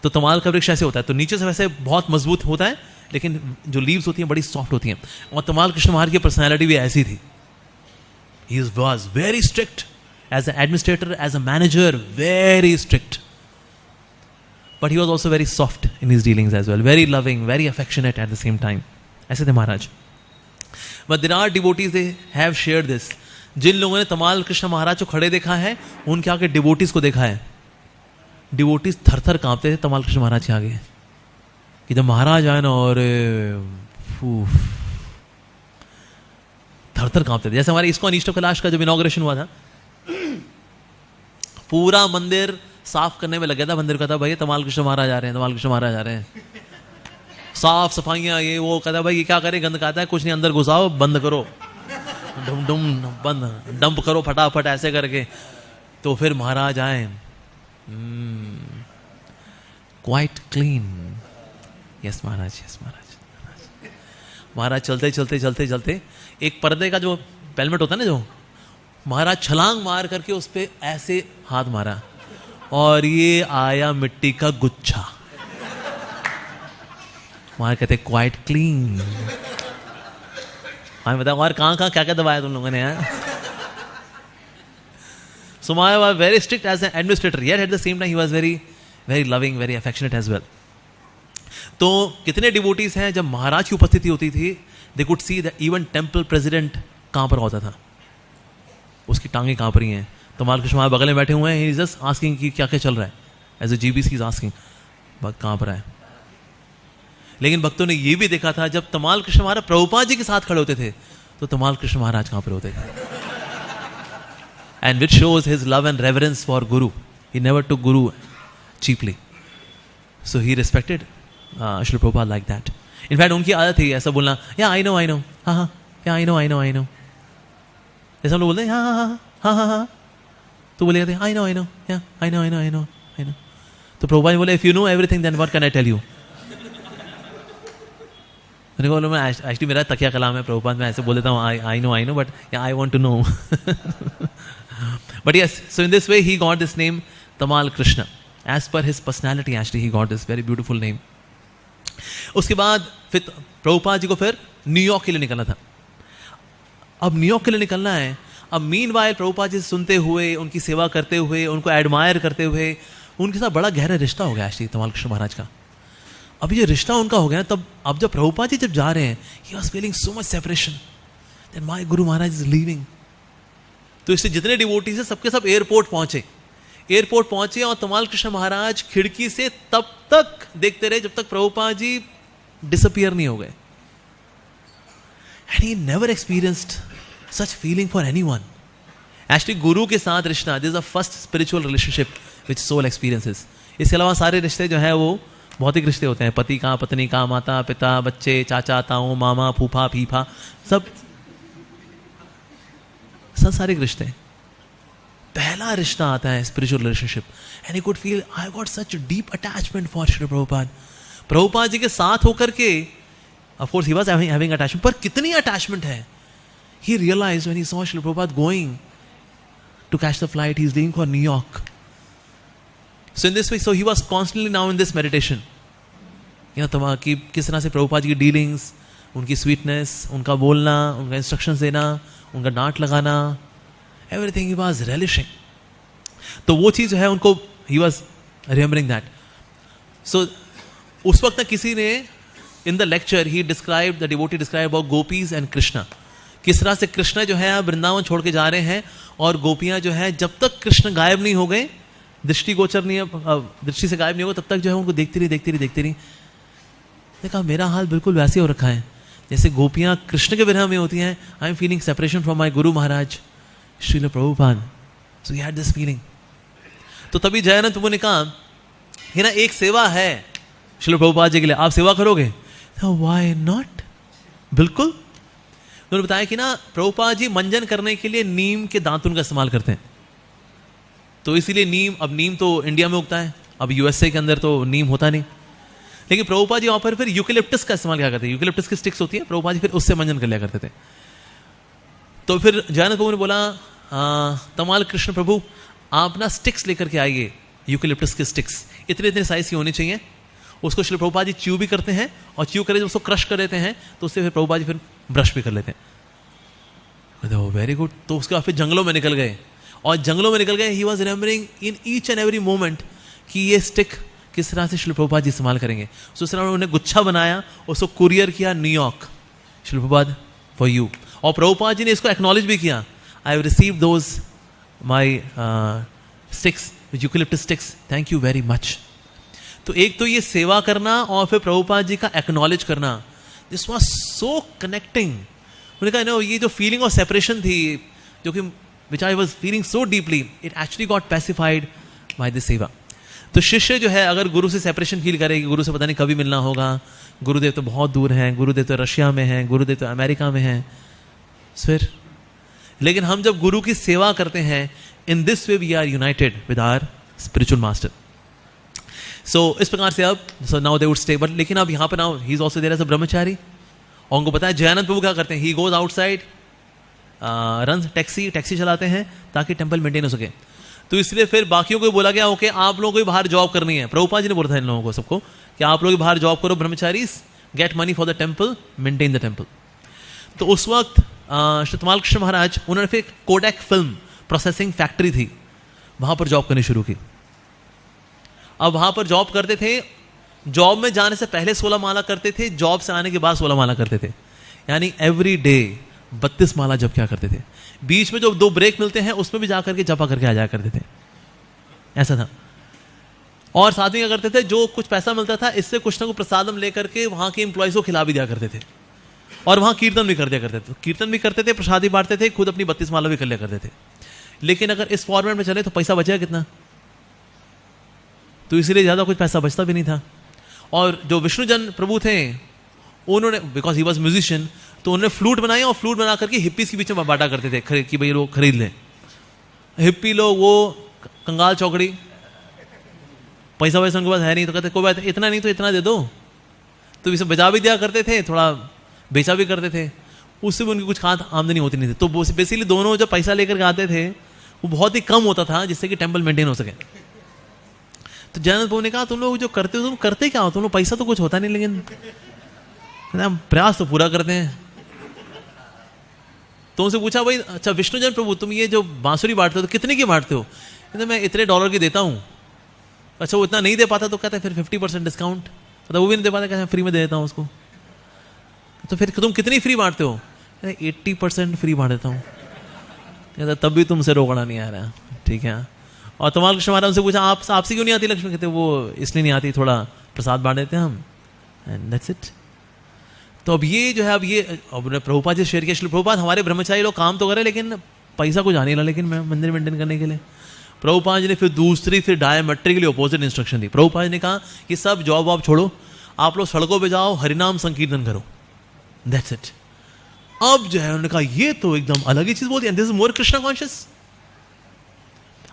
तो तमाल का वृक्ष ऐसे होता है, तो नीचे से वैसे बहुत मजबूत होता है, लेकिन जो लीव्स होती हैं बड़ी सॉफ्ट होती हैं. और तमाल कृष्ण महाराज की पर्सनैलिटी भी ऐसी थी. He was very strict as an administrator, as a manager, very strict. But he was also very soft in his dealings as well, very loving, very affectionate at the same time. ऐसे थे Maharaj. But there are devotees they have shared this. जिन लोगों ने तमाल कृष्ण महाराज को खड़े देखा है, उनके आगे डिवोटीज को देखा है. डिवोटीज थर थर कांपते थे तमाल कृष्ण महाराज के आगे, कि जब महाराज आए ना और थर थर कांपते थे। जैसे हमारे इस्कॉन ईस्ट ऑफ कैलाश का जब इनॉग्रेशन हुआ था, पूरा मंदिर साफ करने में लग गया था। मंदिर का था भाई तमाल कृष्ण महाराज आ रहे हैं, तमाल कृष्ण महाराज आ रहे हैं, साफ सफाइयां ये वो। कहता भाई ये क्या करे, गंद खाता है, कुछ नहीं, अंदर घुसाओ, बंद करो, डुम डुम बंद, डंप करो फटाफट, ऐसे करके। तो फिर महाराज आए, क्वाइट क्लीन। यस महाराज, यस महाराज। महाराज चलते चलते चलते चलते एक पर्दे का जो पेलमेट होता है ना, जो महाराज छलांग मार करके उस पर ऐसे हाथ मारा और ये आया मिट्टी का गुच्छा। महाराज कहते क्वाइट क्लीन। हमें बताओ और कहाँ कहाँ क्या क्या दबाया तुम लोगों ने यार। So Maya was very strict as an administrator, yet at the same time he was very, very loving, very affectionate as well. तो कितने डिवोटीज हैं जब महाराज की उपस्थिति होती थी, they could see that even temple president कहाँ पर होता था, उसकी टांगे कांप रही हैं। तो तमाल कृष्ण महाराज बगल में बैठे हुए हैं, ही इज जस्ट आस्किंग कि क्या क्या चल रहा है, as a GBC is asking, बहुत कांप रहा है। लेकिन भक्तों ने ये भी देखा था, जब तमाल कृष्ण महाराज प्रभुपाद जी के साथ खड़े होते थे तो तमाल कृष्ण महाराज कहाँ पर होते थे। And which shows his love and reverence for Guru. He never took Guru cheaply. So he respected Srila Prabhupada like that. In fact, उनकी आदत थी ऐसा बोलना, yeah I know, हाँ हाँ, yeah I know. ऐसा हम लोग बोलते हैं हाँ, तो बोले कहते I know, yeah I know. तो प्रभुपाद बोले, if you know everything then what can I tell you? मैंने बोला मैं एक्चुअली मेरा तकिया कलाम है प्रभुपाद, मैं ऐसे बोल देता हूँ I know, but yeah I want to know. But yes, so in this way he got this name Tamal Krishna. As per his personality actually he got this very beautiful name. उसके बाद फिर प्रभुपाद जी को फिर New York के लिए निकलना था। अब न्यूयॉर्क के लिए निकलना है। अब मीनवाइल प्रभुपाद जी से सुनते हुए, उनकी सेवा करते हुए, उनको एडमायर करते हुए, उनके साथ बड़ा गहरा रिश्ता हो गया एक्चुअली तमाल कृष्ण महाराज का। अब ये रिश्ता उनका हो गया ना, तब अब जब प्रभुपाद जी जब जा रहे हैं, he was feeling so much separation that my guru Maharaj is leaving. तो इससे जितने डिवोटीज हैं सबके सब एयरपोर्ट पहुंचे और तमाल कृष्ण महाराज खिड़की से तब तक देखते रहे जब तक प्रभुपाद जी डिसअपियर नहीं हो गए। And he never experienced such feeling for anyone. Actually गुरु के साथ रिश्ता, this is the first spiritual relationship which soul experiences. इसके अलावा सारे रिश्ते जो है वो भौतिक रिश्ते होते हैं, पति का, पत्नी का, माता पिता, बच्चे, चाचा ताऊ, मामा, फूफा फीफा, सब संसारिक रिश्ते। पहला रिश्ता आता है spiritual relationship, and you could feel I got such deep attachment for Shri Prabhupada. Prabhupada ji के साथ होकर के of course he was having attachment, पर कितनी अटैचमेंट है। He realised when he saw Shri Prabhupada going to catch the flight, he is leaving for New York. So in this way, so he was constantly now in this meditation. कि किस तरह से प्रभुपाद जी की dealings, उनकी sweetness, उनका बोलना, उनका इंस्ट्रक्शंस देना, उनका डांट लगाना, एवरीथिंग ही वाज रेलिशिंग। तो वो चीज़ है उनको, ही वाज रिमेंबरिंग दैट। सो उस वक्त किसी ने in the lecture he describe the devotee describe about gopis and Krishna. किस तरह से कृष्ण जो है वृंदावन छोड़ के जा रहे हैं और गोपियां जो है जब तक कृष्ण गायब नहीं हो गए, दृष्टि गोचर नहीं है, दृष्टि से गायब नहीं होगा, तब तक जो है उनको देखती रही। देखा मेरा हाल बिल्कुल वैसे हो रखा है जैसे गोपियां कृष्ण के विरह में होती हैं। I am feeling separation from my guru Maharaj Srila Prabhupada. So he had this feeling. तो तभी जयानंद प्रभु ने कहा ये ना एक सेवा है श्रील प्रभुपाद जी के लिए, आप सेवा करोगे? व्हाई नॉट, बिल्कुल। उन्होंने बताया कि ना प्रभुपाद जी मंजन करने के लिए नीम के दातुन का इस्तेमाल करते हैं, तो इसीलिए नीम तो इंडिया में उगता है, अब यूएसए के अंदर तो नीम होता नहीं, लेकिन प्रभुपाद जी वहां पर फिर यूकेलिप्टस का इस्तेमाल क्या करते हैं, यूकेलिप्टस की स्टिक्स होती है, प्रभुपाद जी फिर उससे मंजन कर लिया करते थे। तो फिर जयानंद प्रभु ने बोला तमाल कृष्ण प्रभु आप ना स्टिक्स लेकर के आइए, यूकेलिप्टस की स्टिक्स इतने साइज की होनी चाहिए। उसको श्री प्रभुपाद जी च्यू भी करते हैं और च्यू करके उसको क्रश कर देते हैं, तो उससे फिर प्रभुपाद जी फिर ब्रश भी कर लेते हैं। Very good. तो उसके बाद फिर जंगलों में निकल गए, और जंगलों में निकल गए। He was remembering in each and every moment कि ये स्टिक किस तरह से श्री प्रभुपाद जी इस्तेमाल करेंगे। सो इस तरह उन्होंने गुच्छा बनाया, उसको कुरियर किया New York, Shri Prabhupada for you. और प्रभुपाद जी ने इसको एक्नॉलेज भी किया, I have received those my sticks eucalyptus sticks, thank you very much. तो एक तो ये सेवा करना और फिर प्रभुपाद जी का एक्नॉलेज करना, दिस वाज सो कनेक्टिंग। उन्होंने कहा नो, ये जो फीलिंग ऑफ सेपरेशन थी, जो कि which I was feeling so deeply, it actually got pacified by this सेवा। तो शिष्य जो है अगर गुरु से सेपरेशन फील करे कि गुरु से पता नहीं कभी मिलना होगा, गुरुदेव तो बहुत दूर हैं, गुरुदेव तो रशिया में हैं, गुरुदेव तो अमेरिका में हैं, फिर लेकिन हम जब गुरु की सेवा करते हैं, in this way we are united with our spiritual master. So इस प्रकार से अब so now they would stay, but लेकिन अब यहाँ पर now he is also there as a brahmachari. और उनको पता है जयानंद प्रभु क्या करते हैं, he goes outside, run taxi चलाते हैं ताकि टेंपल मेंटेन हो सके। तो इसलिए फिर बाकियों को बोला गया ओके आप लोगों को बाहर जॉब करनी है। प्रभुपाद जी ने बोला था इन लोगों को सबको कि आप लोग बाहर जॉब करो, ब्रह्मचारी, get money for the temple, maintain the temple. तो उस वक्त श्री तमाल कृष्ण महाराज उन्होंने फिर कोडेक फिल्म प्रोसेसिंग फैक्ट्री थी, वहां पर जॉब करनी शुरू की। अब वहां पर जॉब करते थे, जॉब में जाने से पहले 16 माला करते थे, जॉब से आने के बाद 16 माला करते थे, यानी एवरी डे 32 माला जप क्या करते थे। बीच में जो 2 ब्रेक मिलते हैं उसमें भी जाकर के जपा करके आ जाया करते थे, ऐसा था। और साथ में क्या करते थे, जो कुछ पैसा मिलता था इससे कुछ ना कुछ प्रसादम लेकर के वहां के एम्प्लॉयज को खिला भी दिया करते थे, और वहां कीर्तन भी कर दिया करते थे। कीर्तन भी करते थे, प्रसाद भी बांटते थे, खुद अपनी 32 माला भी कर लिया करते थे। लेकिन अगर इस फॉर्मेट में चले तो पैसा बचेगा कितना, तो इसीलिए ज्यादा कुछ पैसा बचता भी नहीं था। और जो विष्णुजन प्रभु थे उन्होंने, बिकॉज ही वॉज म्यूजिशियन, तो उन्होंने फ्लूट बनाई और फ्लूट बना करके हिप्पीज के बीच में बांटा करते थे कि भाई लोग खरीद लें। हिप्पी लोग वो कंगाल चौकड़ी, पैसा वैसा उनके पास है नहीं, तो कहते कोई बात इतना नहीं तो इतना दे दो, तो इसे बजा भी दिया करते थे, थोड़ा बेचा भी करते थे, उससे भी उनकी कुछ खास आमदनी होती नहीं थी। तो बेसिकली दोनों जब पैसा लेकर के आते थे वो बहुत ही कम होता था जिससे कि टेंपल मेंटेन हो सके। तो जयानंद प्रभु ने कहा तुम लोग जो करते हो तुम करते क्या हो, तुम लोग पैसा तो कुछ होता नहीं, लेकिन हम प्रयास तो पूरा करते हैं। तो उनसे पूछा भाई अच्छा विष्णुजन प्रभु तुम ये जो बांसुरी बांटते हो तो कितने की बांटते हो? कहते मैं इतने डॉलर की देता हूँ। अच्छा वो इतना नहीं दे पाता तो कहते फिर 50% डिस्काउंट, मतलब वो भी नहीं दे पाता, कहते फ्री में दे देता हूँ उसको। तो फिर तुम कितनी फ्री बांटते हो? 80% फ्री बांट देता हूँ। कहते तब भी तुमसे रोकना नहीं आ रहा, ठीक है। और तमाल कृष्ण महाराज से पूछा आपसे क्यों नहीं आती लक्ष्मी? कहते वो इसलिए नहीं आती, थोड़ा प्रसाद बांट देते हैं हम, एंड दैट्स इट। तो अब ये जो है अब प्रभुपाद जी शेयर किया, श्री प्रभुपाद हमारे ब्रह्मचारी लोग काम तो करे लेकिन पैसा कुछ आने लगा, लेकिन मंदिर मेंटेन करने के लिए प्रभुपाद जी ने फिर डायमेट्रिकली अपोजिट इंस्ट्रक्शन दी। प्रभुपाद जी ने कहा कि सब जॉब वॉब छोड़ो, आप लोग सड़कों पे जाओ, हरिनाम संकीर्तन करो, दैट्स इट। अब जो है उन्होंने कहा ये तो एकदम अलग ही चीज बोलती है, this is more Krishna conscious.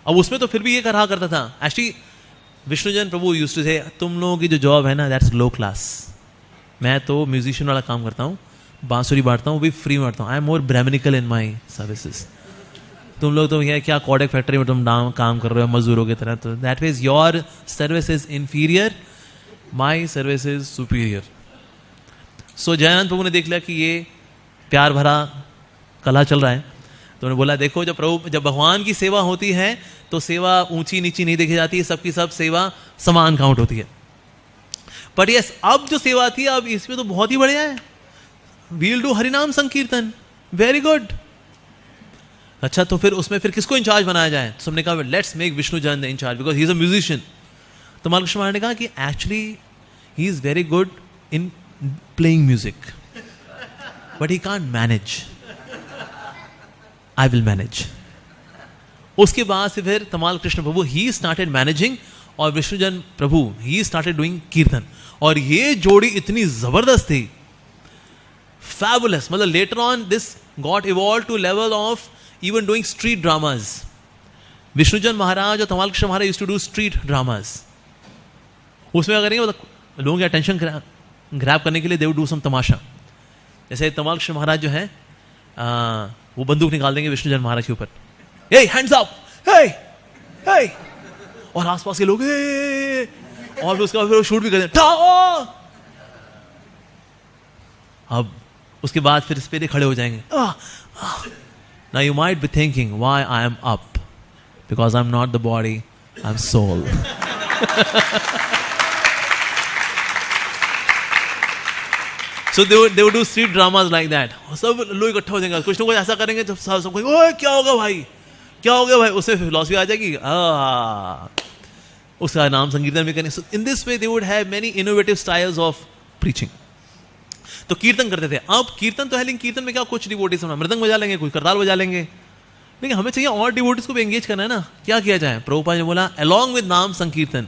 अब उसमें तो फिर भी ये कहा करता था, actually Vishnujan Prabhu used to से तुम लोगों की जो जॉब है ना दैट्स लो क्लास, मैं तो म्यूजिशियन वाला काम करता हूँ, बांसुरी बांटता हूँ, भी फ्री बांटता हूँ, I am more brahmanical in my services. तुम लोग तो ये क्या कोडेक फैक्ट्री में तुम काम कर रहे हो मजदूरों की तरह, तो that means your service is inferior, my service is superior. So Jayananda Prabhu ने देख लिया कि ये प्यार भरा कला चल रहा है, तो उन्होंने बोला देखो जब भगवान की सेवा होती है तो सेवा ऊंची नीची नहीं देखी जाती, सबकी सब सेवा समान काउंट होती है। बट यस अब जो सेवा थी अब इसमें तो बहुत ही बढ़िया है, वील डू हरिनाम संकीर्तन, वेरी गुड। अच्छा तो फिर उसमें फिर किसको इंचार्ज बनाया जाए? तो सबने कहा let's make Vishnujana in charge because he is a musician. तो महाराज महाराज ने कहा कि actually he is very good in playing music but he can't manage, I will manage. उसके बाद से फिर Tamal Krishna Prabhu he started managing और विष्णुजन प्रभु ही स्टार्टेड डूइंग कीर्तन। और ये जोड़ी इतनी जबरदस्त थी, फैबुलस, मतलब later on this got evolve to level of even doing street dramas. Vishnujana Maharaj और Tamal Krishna Maharaj used to do street dramas. उसमें अगर मतलब लोगों की अटेंशन ग्रैब करने के लिए दे वुड डू सम तमाशा। जैसे तमाल कृष्ण महाराज जो है वो बंदूक निकाल देंगे विष्णुजन महाराज के ऊपर, हे हैंड्स अप, हे हे, और आसपास के लोग हे, और उसका फिर शूट भी कर दें। अब उसके बाद फिर इस पे खड़े हो जाएंगे। Now you might be thinking why I am up, because I'm not the body, I'm soul. So they would do street dramas like that. सब लोग इकट्ठा हो जाएंगे, कुछ ना कुछ ऐसा करेंगे जब सब ओए क्या होगा भाई, क्या हो गया भाई, उससे फिलॉसफी आ जाएगी, उसका नाम संकीर्तन भी करें. So in this way they would have many innovative styles of preaching. तो कीर्तन करते थे. अब कीर्तन तो है, लेकिन कीर्तन में क्या कुछ डिवोटीज मृदंग बजा लेंगे, कुछ करताल बजा लेंगे, लेकिन हमें चाहिए और डिवोटीज को भी एंगेज करना है ना. क्या किया जाए? प्रभुपाद ने बोला अलॉन्ग विद नाम संकीर्तन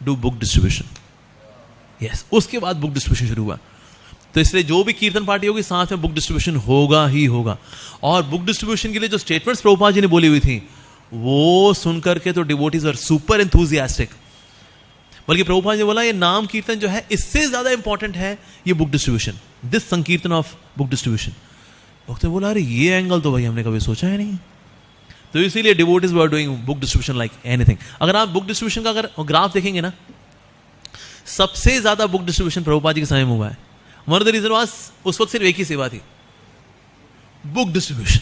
डू बुक डिस्ट्रीब्यूशन. यस, उसके बाद बुक डिस्ट्रीब्यूशन शुरू हुआ. तो इसलिए जो भी कीर्तन पार्टी होगी साथ में बुक डिस्ट्रीब्यूशन होगा ही होगा. और बुक डिस्ट्रीब्यूशन के लिए जो स्टेटमेंट्स प्रभुपाद जी ने बोली हुई थी वो सुनकर के तो डिवोटीज वर सुपर एंथुसियास्टिक. बल्कि प्रभुपाद जी ने बोला ये नाम कीर्तन जो है इससे ज्यादा इंपॉर्टेंट है ये बुक डिस्ट्रीब्यूशन, दिस संकीर्तन ऑफ बुक डिस्ट्रीब्यूशन. भक्त बोला अरे ये एंगल तो भाई हमने कभी सोचा है नहीं. तो इसीलिए devotees were doing book distribution like anything. अगर आप बुक डिस्ट्रीब्यूशन का अगर ग्राफ देखेंगे ना, सबसे ज्यादा बुक डिस्ट्रीब्यूशन प्रभुपाद जी के समय में हुआ है. One of the reason was उस वक्त सिर्फ एक ही सेवा थी, बुक डिस्ट्रीब्यूशन.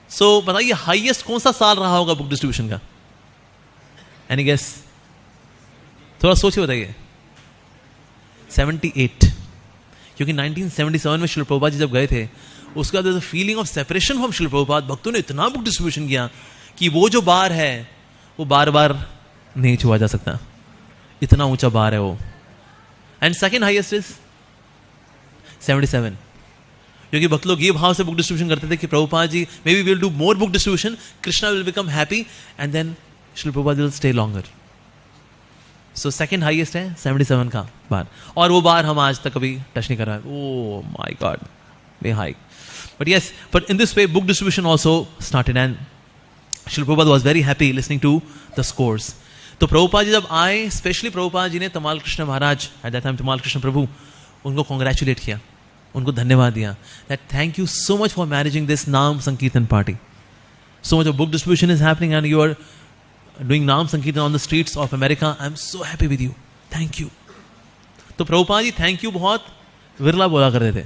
सो बताइए हाईएस्ट कौन सा साल रहा होगा बुक डिस्ट्रीब्यूशन का? Any guess? थोड़ा सोचिए बताइए. 78. क्योंकि 1977 में श्रील प्रभुपाद जी जब गए थे उसके बाद feeling of separation from Srila Prabhupada. भक्तों ने इतना बुक डिस्ट्रीब्यूशन किया कि वो जो बार है वो बार बार नहीं छुआ जा सकता, इतना ऊंचा बार है वो. And second highest is 77. क्योंकि भक्त लोग ये भाव से बुक डिस्ट्रीब्यूशन करते थे कि Prabhupada ji maybe will do more book distribution, Krishna will become happy and then Srila Prabhupada will stay longer. So second highest है 77 का बार. और वो बार हम आज तक कभी टच नहीं कर रहा है. Oh my God, way high. But yes, but in this way book distribution also started and Srila Prabhupada was very happy listening to the scores. तो प्रभुपाद जी जब आए, स्पेशली प्रभुपाद जी ने Tamal Krishna Maharaj, at that time Tamal Krishna Prabhu, उनको कॉन्ग्रेचुलेट किया, उनको धन्यवाद दिया. That thank you so much for managing this nam sankirtan party. So much of book distribution is happening and you are doing nam संकीर्तन on the streets of America. I am so happy with you. Thank you. तो प्रभुपाद जी thank you बहुत विरला बोला करते थे.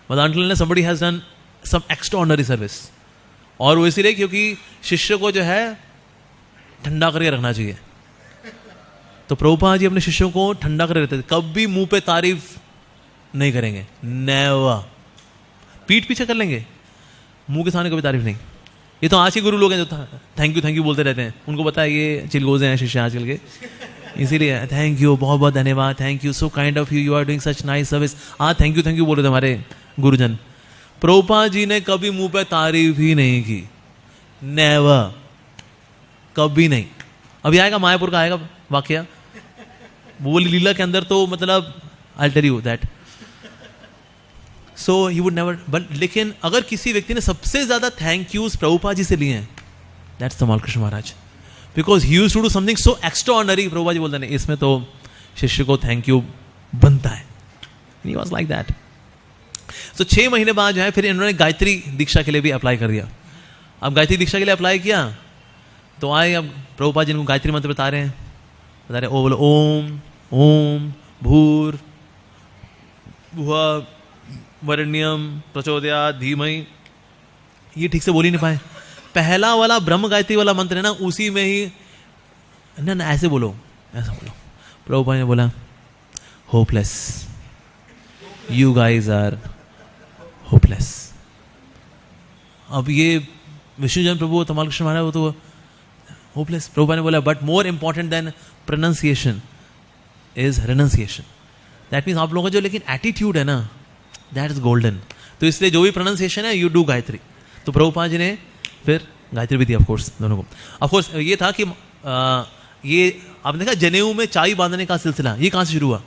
मतलब until somebody has done some extraordinary service. और वो इसीलिए क्योंकि शिष्य को जो है ठंडा करके रखना चाहिए. तो प्रभुपाद जी अपने शिष्यों को ठंडा करके रखते थे. कभी मुंह पे तारीफ नहीं करेंगे, नेवर. पीठ पीछे कर लेंगे, मुंह के सामने कभी तारीफ नहीं. ये तो आज के गुरु लोग हैं जो थैंक यू बोलते रहते हैं. उनको पता है ये चिलगोजे हैं शिष्य आजकल के, इसीलिए थैंक यू, बहुत बहुत धन्यवाद, thank you, so kind of you, you are doing such nice service. Thank you बोल रहे थे हमारे गुरुजन. प्रभुपाद जी ने कभी मुंह पे तारीफ ही नहीं की, नेवर, कभी नहीं. अभी आएगा मायापुर का आएगा वाकया, वो लीला के अंदर तो मतलब I tell you that. So he would never. But लेकिन अगर किसी व्यक्ति ने सबसे ज्यादा थैंक यूज प्रभुपाद जी से लिए हैं, that's Tamal Krishna Maharaj. Because he used to do something so extraordinary. Prabhupada ji बोलते नहीं, इसमें तो शिष्य को थैंक यू बनता है. ही वाज लाइक दैट. तो 6 महीने बाद जो है फिर इन्होंने गायत्री दीक्षा के लिए भी अप्लाई कर दिया. अब गायत्री दीक्षा के लिए अप्लाई किया तो आए, अब प्रभुपाद जी इनको गायत्री मंत्र बता रहे हैं, ओ बोलो ओम ओम भूर भुवा वरण्यम प्रचोदयात् धीमहि. ये ठीक से बोल ही नहीं पाए. पहला वाला ब्रह्म गायत्री वाला मंत्र है ना, उसी में ही ना ऐसे बोलो, ऐसा बोलो. प्रभुपाद ने बोला hopeless, you guys are hopeless. अब ये विष्णुजन प्रभु तमाल कृष्ण महाराज वो तो होपलेस. प्रभुपाद ने बोला but more important than pronunciation is renunciation. That means आप लोगों का जो लेकिन एटीट्यूड है ना, दैट इज गोल्डन. तो इसलिए जो भी प्रोनाउंसिएशन है यू डू गायत्री. तो प्रभुपाद जी ने फिर गायत्री भी दी ऑफकोर्स दोनों को. ऑफकोर्स ये था कि ये आपने देखा जनेऊ में चाबी बांधने का सिलसिला ये कहाँ से शुरू हुआ?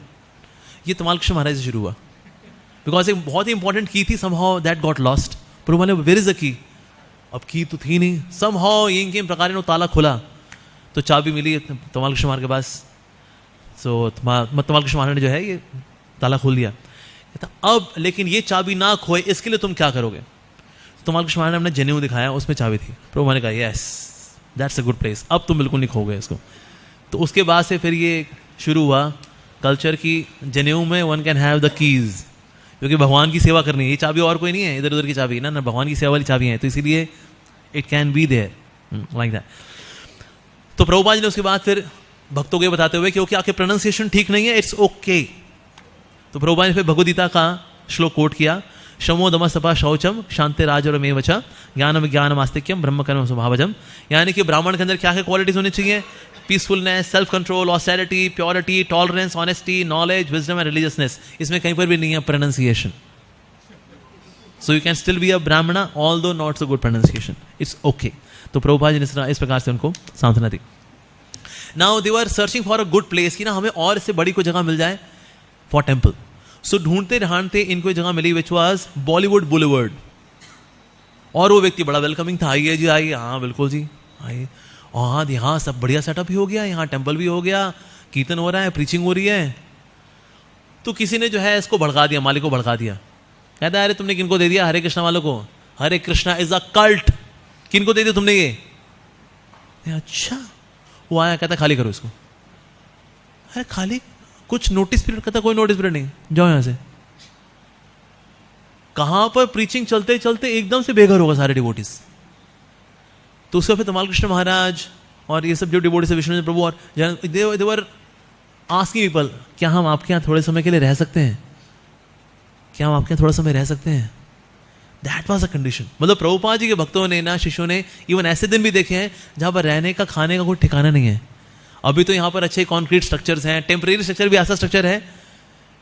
ये तमाल कृष्ण महाराज से शुरू हुआ. बिकॉज एक बहुत ही इंपॉर्टेंट की थी, somehow that got lost. Prabhupada ने वेयर इज द की? अब की तो थी नहीं, समहाउ इनके प्रकार ने ताला खोला तो चाबी मिली तमाल कृष्ण महाराज के पास. सो तमाल कृष्ण महाराज ने जो है ये ताला खोल दिया. अब लेकिन ये चाबी ना खोए इसके लिए तुम क्या करोगे? तमाल कृष्ण महाराज ने अपना जनेऊ दिखाया, उसमें चाबी थी. प्रभु ने कहा yes that's a good place, अब तुम बिल्कुल नहीं खोगे इसको. तो उसके बाद से फिर ये शुरू हुआ कल्चर की जनेऊ में one can have the keys, क्योंकि भगवान की सेवा करनी है. ये चाबी और कोई नहीं है इधर उधर की चाबी ना, भगवान की सेवा वाली चाबी है. तो इसीलिए it can be there like that. तो प्रभुपाद जी ने उसके बाद फिर भक्तों को बताते हुए क्योंकि आपके प्रोनाउंसिएशन ठीक नहीं है, इट्स ओके. तो प्रभुपाद ने फिर भगवद गीता का श्लोक कोट किया. शमो दमस्तपा शौचम शांतिराजरमेव च ज्ञानम ज्ञानम आस्तिक्यम ब्रह्म कर्म स्वभावजम। यानी कि ब्राह्मण के अंदर क्या क्या क्वालिटीज होनी चाहिए? Peacefulness, self control, austerity, purity, tolerance, honesty, knowledge, wisdom and religiousness. इसमें कहीं पर भी नहीं है pronunciation. So you can still be a Brahmana, although not so good pronunciation. It's okay. तो प्रभुपाद जी ने इस प्रकार से उनको सांत्वना दी। Now they were searching for a good place कि ना हमें और इससे बड़ी कोई जगह मिल जाए for temple. So ढूंढते ढांढते इनको एक जगह मिली which was Bollywood Boulevard। और वो व्यक्ति बड़ा वेलकमिंग था, आइए जी आइए, हाँ बिल्कुल जी आइए। और यहाँ सब बढ़िया सेटअप भी हो गया, यहाँ टेम्पल भी हो गया, कीर्तन हो रहा है, प्रीचिंग हो रही है। तो किसी ने जो है इसको भड़का दिया, मालिक को भड़का दिया। कहता है अरे तुमने किनको दे दिया? हरे कृष्णा वालों को। हरे कृष्णा इज अ कल्ट। किनको दे दिया तुमने ये? अच्छा। वो आया, कहता खाली करो इसको। अरे खाली कुछ नोटिस पीरियड? कहता कोई नोटिस पीरियड नहीं, जाओ यहां से। कहां पर प्रीचिंग चलते चलते एकदम से बेघर होगा सारे डिवोटीज। तो उसका फिर तमाल कृष्ण महाराज और ये सब जो डिवोटीज है, विष्णु प्रभु और देवर आस्किंग पीपल, क्या हम आपके यहां थोड़े समय के लिए रह सकते हैं? क्या हम आपके थोड़ा समय रह सकते हैं? That was a condition. मतलब प्रभुपाद जी के भक्तों ने ना, शिष्यों ने इवन ऐसे दिन भी देखे हैं जहां पर रहने का, खाने का कोई ठिकाना नहीं है। अभी तो यहाँ पर अच्छे कॉन्क्रीट स्ट्रक्चर्स हैं, टेम्परेरी स्ट्रक्चर भी ऐसा स्ट्रक्चर है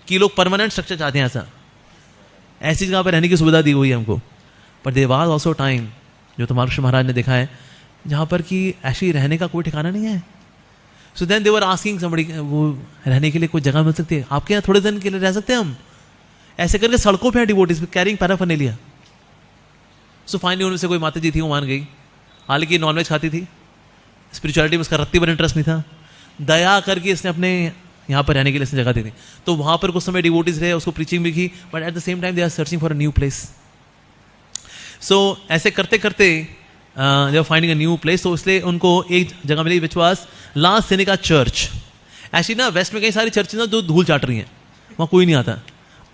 कि लोग परमानेंट स्ट्रक्चर चाहते हैं। ऐसी जगह पर रहने की सुविधा दी हुई है हमको। पर देयर वाज ऑल्सो टाइम, जो तमाल कृष्ण महाराज ने देखा है, जहाँ पर कि ऐसे रहने का कोई ठिकाना नहीं है। So then they were asking somebody, वो रहने के लिए कोई जगह मिल सकती है आपके यहाँ? थोड़े दिन के लिए रह सकते हैं हम? ऐसे करके सड़कों पे हैं devotees carrying paraphernalia. So finally उनमें से कोई माता जी थी, वो मान गई। हालांकि नॉनवेज खाती थी, स्पिरिचुअलिटी में उसका रत्ती भर इंटरेस्ट नहीं था। दया करके इसने अपने यहाँ पर रहने के लिए इसने जगह दी थी। तो वहाँ पर कुछ समय डिवोटीज रहे, उसको प्रीचिंग भी की, but at the same time they are searching for a new place. So ऐसे करते करते they are finding a new place. तो इसलिए उनको एक जगह मिली which was La Cienega church. ऐसी ना वेस्ट में कई सारी चर्चेज जो धूल चाट रही हैं, वहाँ कोई नहीं आता।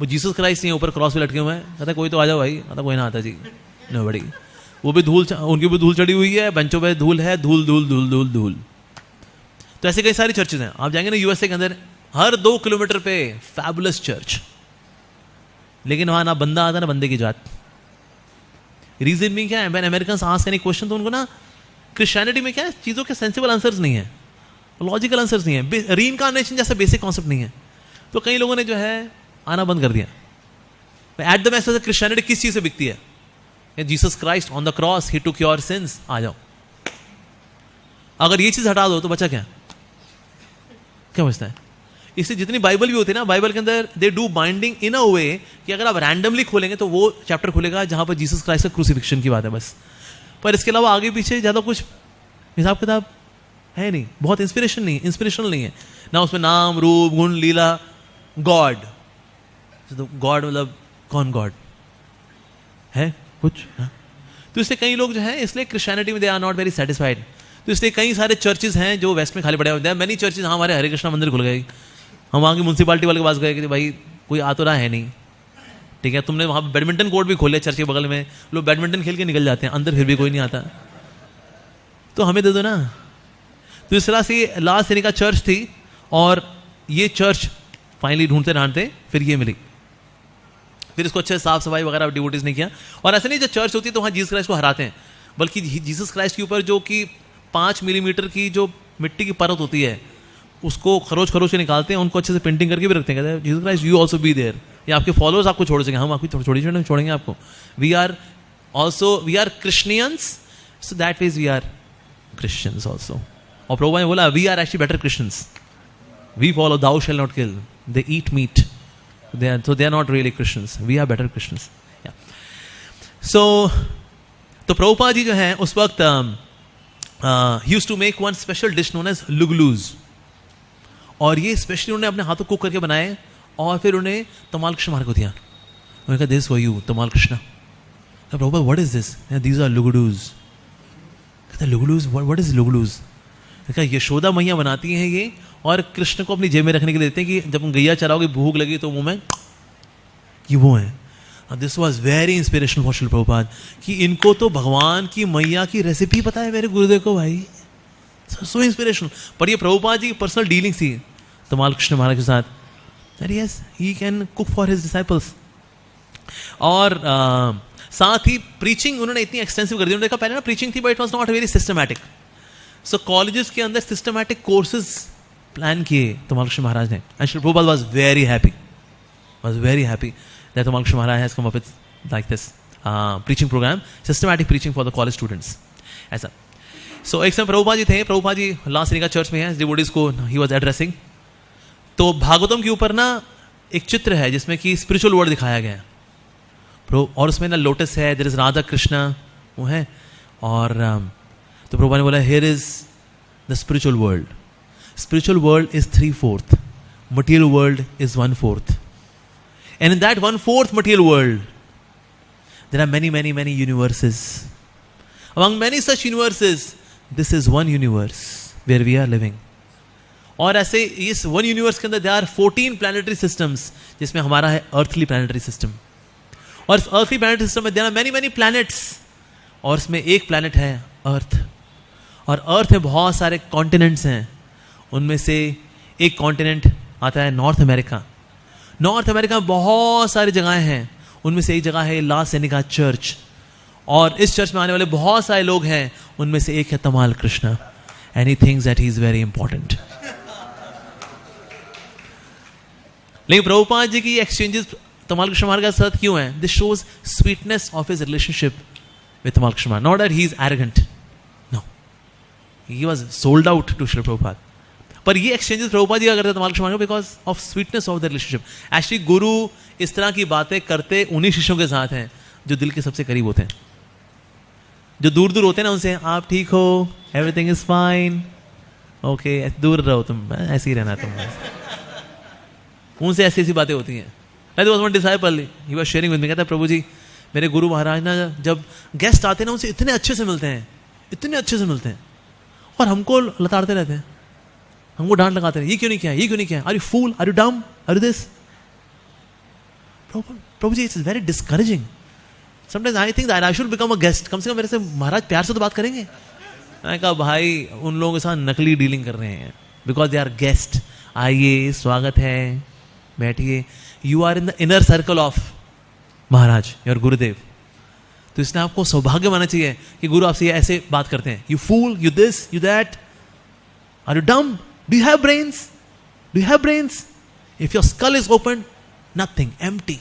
वो जीसस क्राइस्ट नहीं, ऊपर क्रॉस पे लटके हुए हैं। कहता कोई तो आ जाओ भाई। कहता कोई ना आता जी, नोबडी। वो भी धूल, उनकी भी धूल चढ़ी हुई है, बेंचों पे धूल है, धूल धूल धूल धूल धूल। तो ऐसे कई सारी चर्चेज हैं। आप जाएंगे ना यूएसए के अंदर, हर 2 किलोमीटर पे फैबुलस चर्च, लेकिन वहां ना बंदा आता ना बंदे की जात। रीजन भी क्या है? When Americans ask any question, तो उनको ना क्रिश्चियनिटी में क्या है, चीजों के सेंसिबल आंसर्स नहीं है, लॉजिकल आंसर्स नहीं है, रीइंकार्नेशन जैसा बेसिक कॉन्सेप्ट नहीं है। तो कई लोगों ने जो है आना बंद कर दिया। एट द बेस्ट क्रिश्चियनिटी किस चीज से बिकती है? Jesus Christ on the cross, he took your sins. आ जाओ। अगर ये चीज हटा दो तो बचा क्या? क्या बचता है? इससे जितनी बाइबल भी होती है ना, बाइबल के अंदर दे डू बाइंडिंग इन अ वे कि अगर आप रैंडमली खोलेंगे तो वो चैप्टर खुलेगा जहां पर जीसस क्राइस्ट का क्रूसिफिक्शन की बात है बस। पर इसके अलावा आगे पीछे ज्यादा कुछ हिसाब किताब है नहीं, बहुत इंस्पिरेशनल नहीं है ना। उसमें नाम, रूप, गुण, लीला, गॉड। गॉड मतलब कौन गॉड है? कुछ ना। तो इसलिए कई लोग जो है, इसलिए क्रिश्चियनिटी में they are not very satisfied. तो इसलिए कई सारे चर्चेज हैं जो वेस्ट में खाली पड़े हुए हैं। मैनी चर्चेज, हमारे हरे कृष्णा मंदिर खुल गए, हम वहाँ की म्यूनसिपालिटी वाले के पास गए कि भाई कोई आ तो रहा है नहीं, ठीक है, तुमने वहाँ बैडमिंटन कोर्ट भी खोले चर्च के बगल में, लोग बैडमिंटन खेल के निकल जाते हैं, अंदर फिर भी कोई नहीं आता, तो हमें दे दो ना। तो इस तरह से ला सेनेका चर्च थी, और ये चर्च फाइनली ढूंढते ढांढते फिर ये मिली। फिर इसको अच्छे साफ सफाई वगैरह डिवोटीज ने किया। और ऐसा नहीं, जब चर्च होती है तो वहाँ जीसस क्राइस्ट को हराते हैं, बल्कि जीसस क्राइस्ट के ऊपर जो कि 5 मिलीमीटर की जो मिट्टी की परत होती है उसको खरोच खरोच के निकालते हैं, उनको अच्छे से पेंटिंग करके भी रखते हैं। कहते हैं Jesus Christ you also be there, या आपके फॉलोअर्स आपको छोड़ सकेंगे, हम आपकी थोड़ी छोड़ेंगे आपको। We are Christians, so that means we are Christians also. और प्रभु ने बोला we are actually better Christians, we follow thou shall not kill, they eat meat, so they are not really Christians, we are better Christians. Yeah. So तो प्रभुपाद जी जो हैं उस वक्त he used to make one special dish known as luglus, और ये specially उन्होंने अपने हाथों कुक करके बनाए और फिर उन्हें तमाल कृष्ण महाराज को दिया। उन्होंने कहा this for you Tamal Krishna. Prabhupada what is this? These are लुगलूज। कहता लुगलूज, व्हाट इज लुगलूज? कहा यशोदा मैया बनाती हैं ये, और कृष्ण को अपनी जेब में रखने के लिए देते हैं कि जब गैया चराओगे भूख लगी तो मुंह में ये वो है। This was very inspirational for Srila Prabhupada कि इनको तो भगवान की मैया की रेसिपी पता है मेरे गुरुदेव को भाई, सो इंस्पिरेशनल। पर ये प्रभुपाद जी की पर्सनल डीलिंग थी तमाल कृष्ण महाराज के साथ, that yes he can cook for his disciples. और साथ ही प्रीचिंग उन्होंने इतनी एक्सटेंसिव कर दी। उन्होंने देखा पहले ना प्रीचिंग थी but it was not very systematic. So colleges के अंदर सिस्टमैटिक कोर्सेज प्लान किए तमाल कृष्ण महाराज ने। And Shri Prabhupada was very happy that Tamal Krishna Maharaj has come up with like this preaching program, systematic preaching for the college students, ऐसा। So एक समय प्रभुपाद जी थे, प्रभुपाद जी last का church में है, डिवोटीज को ही वाज एड्रेसिंग। तो भागवतम के ऊपर ना एक चित्र है जिसमें कि स्पिरिचुअल वर्ल्ड दिखाया गया है, और उसमें ना लोटस है, देयर इज राधा कृष्णा वो है, और तो प्रभुपाद ने बोला here is the spiritual world is 3/4, material world is 1/4, and in that 1/4 material world there are many universes. Among many such universes, this is one universe where we are living. और ऐसे इस one universe के अंदर there are 14 planetary systems, जिसमें हमारा है earthly planetary system. और इस earthly planetary system में there are many planets, और इसमें एक planet है earth. और earth में बहुत सारे continents हैं, उनमें से एक continent आता है नॉर्थ अमेरिका। नॉर्थ अमेरिका में बहुत सारी जगहें हैं, उनमें से एक जगह है ला सेनिका चर्च, और इस चर्च में आने वाले बहुत सारे लोग हैं, उनमें से एक है Tamal Krishna, and he thinks that he is very important. लेकिन प्रभुपाद जी की एक्सचेंजेस तमाल कृष्ण महाराज के साथ क्यों है? This shows sweetness of his relationship with Tamal Krishna Maharaj, not that he is arrogant, no, he was sold out to Shri Prabhupada. पर ये एक्सचेंजेस प्रभुपाद जी करते Tamal Krishna Maharaj because of sweetness of the relationship. Actually गुरु इस तरह की बातें करते उन्हीं शिष्यों के साथ हैं जो दिल के सबसे करीब होते हैं। जो दूर दूर होते हैं ना, उनसे आप ठीक हो, एवरीथिंग इज फाइन, ओके, दूर रहो तुम, ऐसे ही रहना तुम, उनसे ऐसी ऐसी बातें होती हैं। That was one disciple, he was sharing with me, कहता है प्रभु जी मेरे गुरु महाराज ना जब गेस्ट आते हैं ना उनसे इतने अच्छे से मिलते हैं, और हमको लताड़ते रहते हैं, हमको डांट लगाते हैं, ये क्यों नहीं किया, are you fool, are you dumb, are you this. Prabhu ji it's very discouraging. Sometimes I think that I should become a guest, कम से कम मेरे से महाराज प्यार से तो बात करेंगे। मैंने कहा भाई उन लोगों के साथ नकली डीलिंग कर रहे हैं, बिकॉज दे आर गेस्ट, आइए स्वागत है, बैठिए, you are in the inner circle of Maharaj your Gurudev. तो इसलिए आपको सौभाग्य मानना चाहिए कि गुरु आपसे ऐसे बात करते हैं, you fool, you this, you that, are you dumb, do you have brains, if your skull is open, nothing, empty.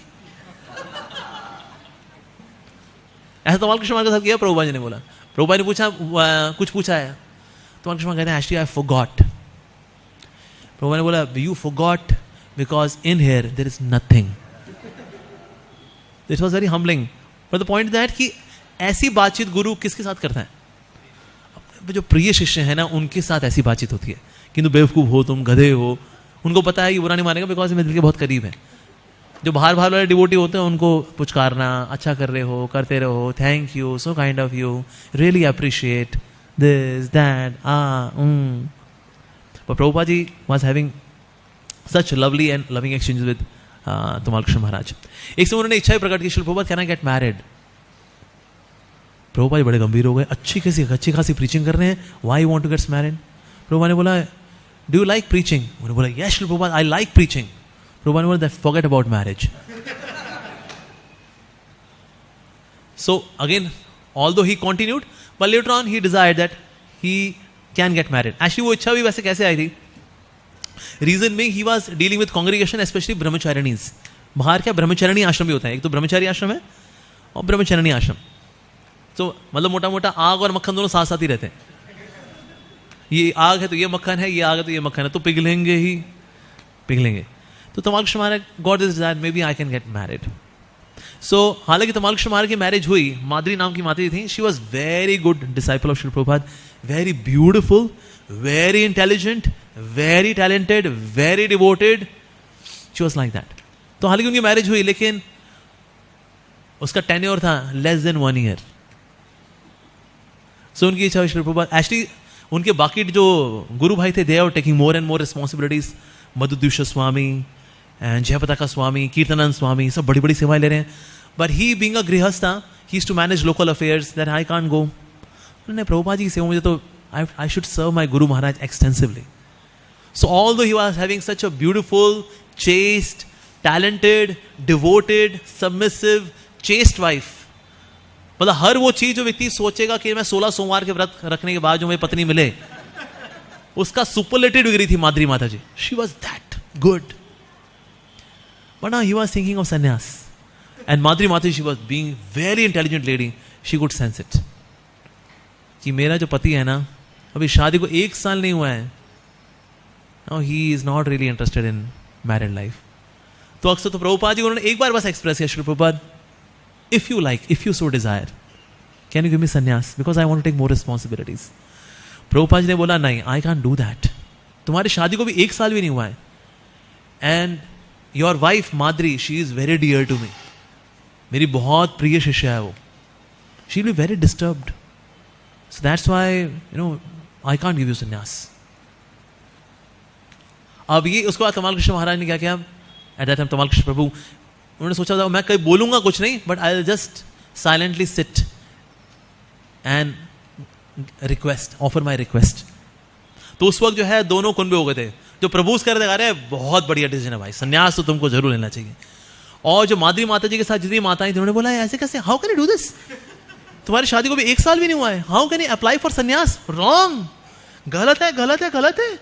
ऐसा तमाल कृष्ण महाराज के साथ किया प्रभुपाद जी ने बोला। प्रभुपाद ने पूछा कुछ पूछा है, तमाल कृष्ण कहते हैं एक्चुअली आई फॉरगॉट। प्रभुपाद ने बोला you forgot because in here there is nothing. This was very humbling, but the point that कि ऐसी बातचीत गुरु किसके साथ करता है? जो प्रिय शिष्य है ना उनके साथ ऐसी बातचीत होती है। किंतु बेवकूफ हो तुम, गधे हो, उनको पता है ये बुरा नहीं मानेगा बिकॉज मेरे दिल के बहुत करीब है। जो बाहर वाले डिवोटी होते हैं उनको पुचकारना, अच्छा कर रहे हो, करते रहो, thank you, so kind of you, really appreciate this that, But Prabhupada ji was having such lovely and loving exchanges with Tamal Krishna Maharaj. एक समय उन्होंने इच्छा प्रकट की, Shri Prabhupada can I get married. Prabhupada ji बड़े गंभीर हो गए, अच्छी खासी प्रीचिंग कर रहे हैं, why you want to get married? Prabhupada ने बोला डू यू लाइक प्रीचिंग? उन्होंने बोला yes Shri Prabhupada I like preaching. Prabhupada ने बोला forget about marriage. So again, although he continued, but later on he desired that he can get married. Actually वो इच्छा भी वैसे कैसे आई थी? Reason being he was dealing with congregation, especially brahmacharinis. बाहर क्या ब्रह्मचारिणी आश्रम भी होता है, एक तो ब्रह्मचारी आश्रम है और ब्रह्मचारिणी आश्रम। तो मतलब मोटा मोटा आग और मक्खन दोनों साथ साथ ही रहते हैं। ये आग है तो ये मक्खन है, ये आग है तो ये मक्खन है, तो पिघलेंगे ही पिघलेंगे। तो Tamal Krishna Maharaj got this desire, maybe I can get married. So हालांकि तमाल कृष्ण महाराज की मैरिज हुई, माधुरी नाम की माता थी, she was very good disciple of Shri Prabhupada, very beautiful, very intelligent, very talented, very devoted, she was like that. तो हालांकि उनकी मैरिज हुई लेकिन उसका टेन्योर था लेस देन 1 ईयर। सो उनकी इच्छा हुई श्री प्रभुपाद, एक्चुअली उनके बाकी जो गुरु भाई थे, they are taking more and more responsibilities. Madhudvisa Swami, Jayapataka Swami, Kirtanananda Swami, सब बड़ी बड़ी सेवाएं ले रहे हैं। But he being a grihastha, he is to manage local affairs, that I can't go. उन्होंने प्रभुपाद जी की सेवा, मुझे तो I should serve my Guru Maharaj extensively. So although he was having such a beautiful, chaste, talented, devoted, submissive, chaste wife. मतलब हर वो चीज जो व्यक्ति सोचेगा कि मैं 16 सोमवार के व्रत रखने के बाद जो मेरी पत्नी मिले, उसका सुपरलेटिव डिग्री थी Madri Mata ji. She was that good, but now he was thinking of sannyasa. And Madri Mata ji, she was being very intelligent lady, she could sense it कि मेरा जो पति है ना, अभी शादी को 1 साल नहीं हुआ है, now he is not really interested in married life. तो अक्सर तो प्रभुपाद जी उन्होंने एक बार बस एक्सप्रेस किया, Shri Prabhupada, if you like, if you so desire, can you give me sannyasa, because I want to take more responsibilities. Prabhupada ji ने बोला, नहीं, आई कैन डू दैट। तुम्हारी शादी को भी 1 साल भी नहीं हुआ है, and your wife Madri, she is very dear to me, मेरी बहुत प्रिय शिष्य है वो, she will be very disturbed, so that's why you know I can't give you sannyas. अब ये उसके बाद तमाल कृष्ण महाराज ने क्या किया, eight that time Tamal Krishna प्रभु, उन्होंने सोचा था मैं कहीं बोलूंगा कुछ नहीं, but I will just silently sit and request, offer my request. तो उस वक्त जो है दोनों कुंबे हो गए थे। जो प्रभु कह रहे थे, बहुत बढ़िया डिसीजन है भाई, संन्यास तो तुमको जरूर लेना चाहिए। और जो माद्री माता जी के साथ जितनी माताएं थी, उन्होंने बोला ऐसे कैसे, how can you do this, तुम्हारी शादी को भी 1 साल भी नहीं हुआ है, how can you apply for संन्यास, रॉन्ग, गलत है, गलत है, गलत है।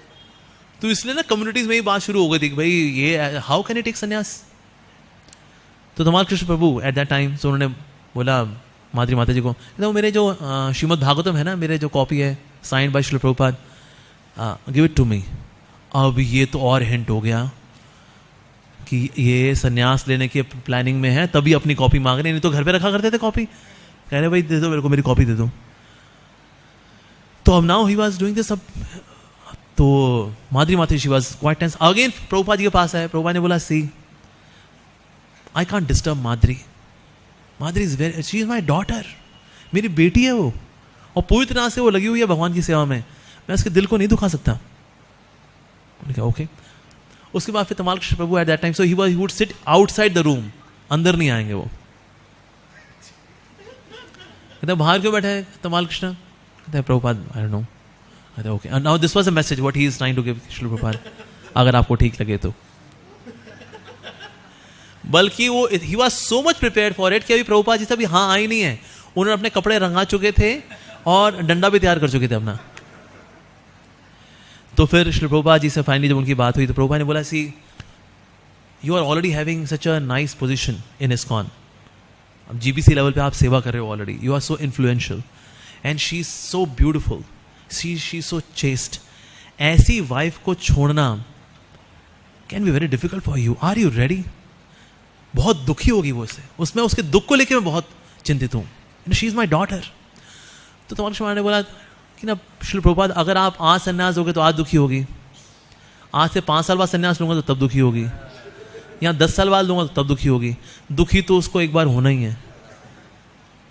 तो इसलिए ना कम्युनिटीज में ही बात शुरू हो गई थी कि भाई ये हाउ कैन यू टेक संन्यास। तो Tamal Krishna Prabhu at that time, तो उन्होंने बोला माद्री माता जी को, तो मेरे जो श्रीमद् भागवतम है ना, मेरे जो कॉपी है signed by Srila Prabhupada, give it to me. अब ये तो और हिंट हो गया कि ये संन्यास लेने की प्लानिंग में है, तभी अपनी कॉपी मांग रहे, नहीं तो घर पे रखा करते थे कॉपी, कह रहे भाई दे दो मेरे को, मेरी कॉपी दे दो। तो अब now he was doing this. अब तो Madri Mata she was quite tense, again Prabhupada ji के पास आए। प्रभुपाद ने बोला, see I can't disturb Madri, Madri is very, she is my daughter, मेरी बेटी है वो, और पूरी तरह से वो लगी हुई है भगवान की सेवा में, मैं उसके दिल को नहीं दुखा सकता। ओके। उसके बाद फिर Tamal Krishna Prabhu at that time, so he would sit outside the room, अंदर नहीं आएंगे वो। कहते बाहर क्यों बैठे हैं तमाल कृष्ण, कहते हैं प्रभुपाद आई डोंट नो। कहते okay, now this was a message what he is trying to give Shri Prabhupada, अगर आपको ठीक लगे तो। बल्कि वो he was so much prepared for it कि अभी प्रभुपाद जी से अभी हाँ आई नहीं है, उन्होंने अपने कपड़े रंगा चुके थे और डंडा भी तैयार कर चुके थे अपना। तो फिर श्री प्रभुपाद जी से फाइनली जब उनकी बात हुई, तो प्रभुपाद ने बोला, see you are already having such a nice position in ISKCON, अब जीबीसी लेवल पे आप सेवा कर रहे हो already, you are so influential and she is so beautiful, she is so chaste. ऐसी वाइफ को छोड़ना can be very difficult for you, are you ready. बहुत दुखी होगी वो इससे, उसमें उसके दुख को लेकर मैं बहुत चिंतित हूँ, शी इज माई डॉटर। तो तुम्हारे शर्मा ने बोला कि ना श्री प्रभुपाद, अगर आप आज संन्यास दोगे तो आज दुखी होगी, आज से 5 साल बाद संन्यास लूंगा तो तब दुखी होगी, या 10 साल बाद लूंगा तो तब दुखी होगी। दुखी तो उसको एक बार होना ही है,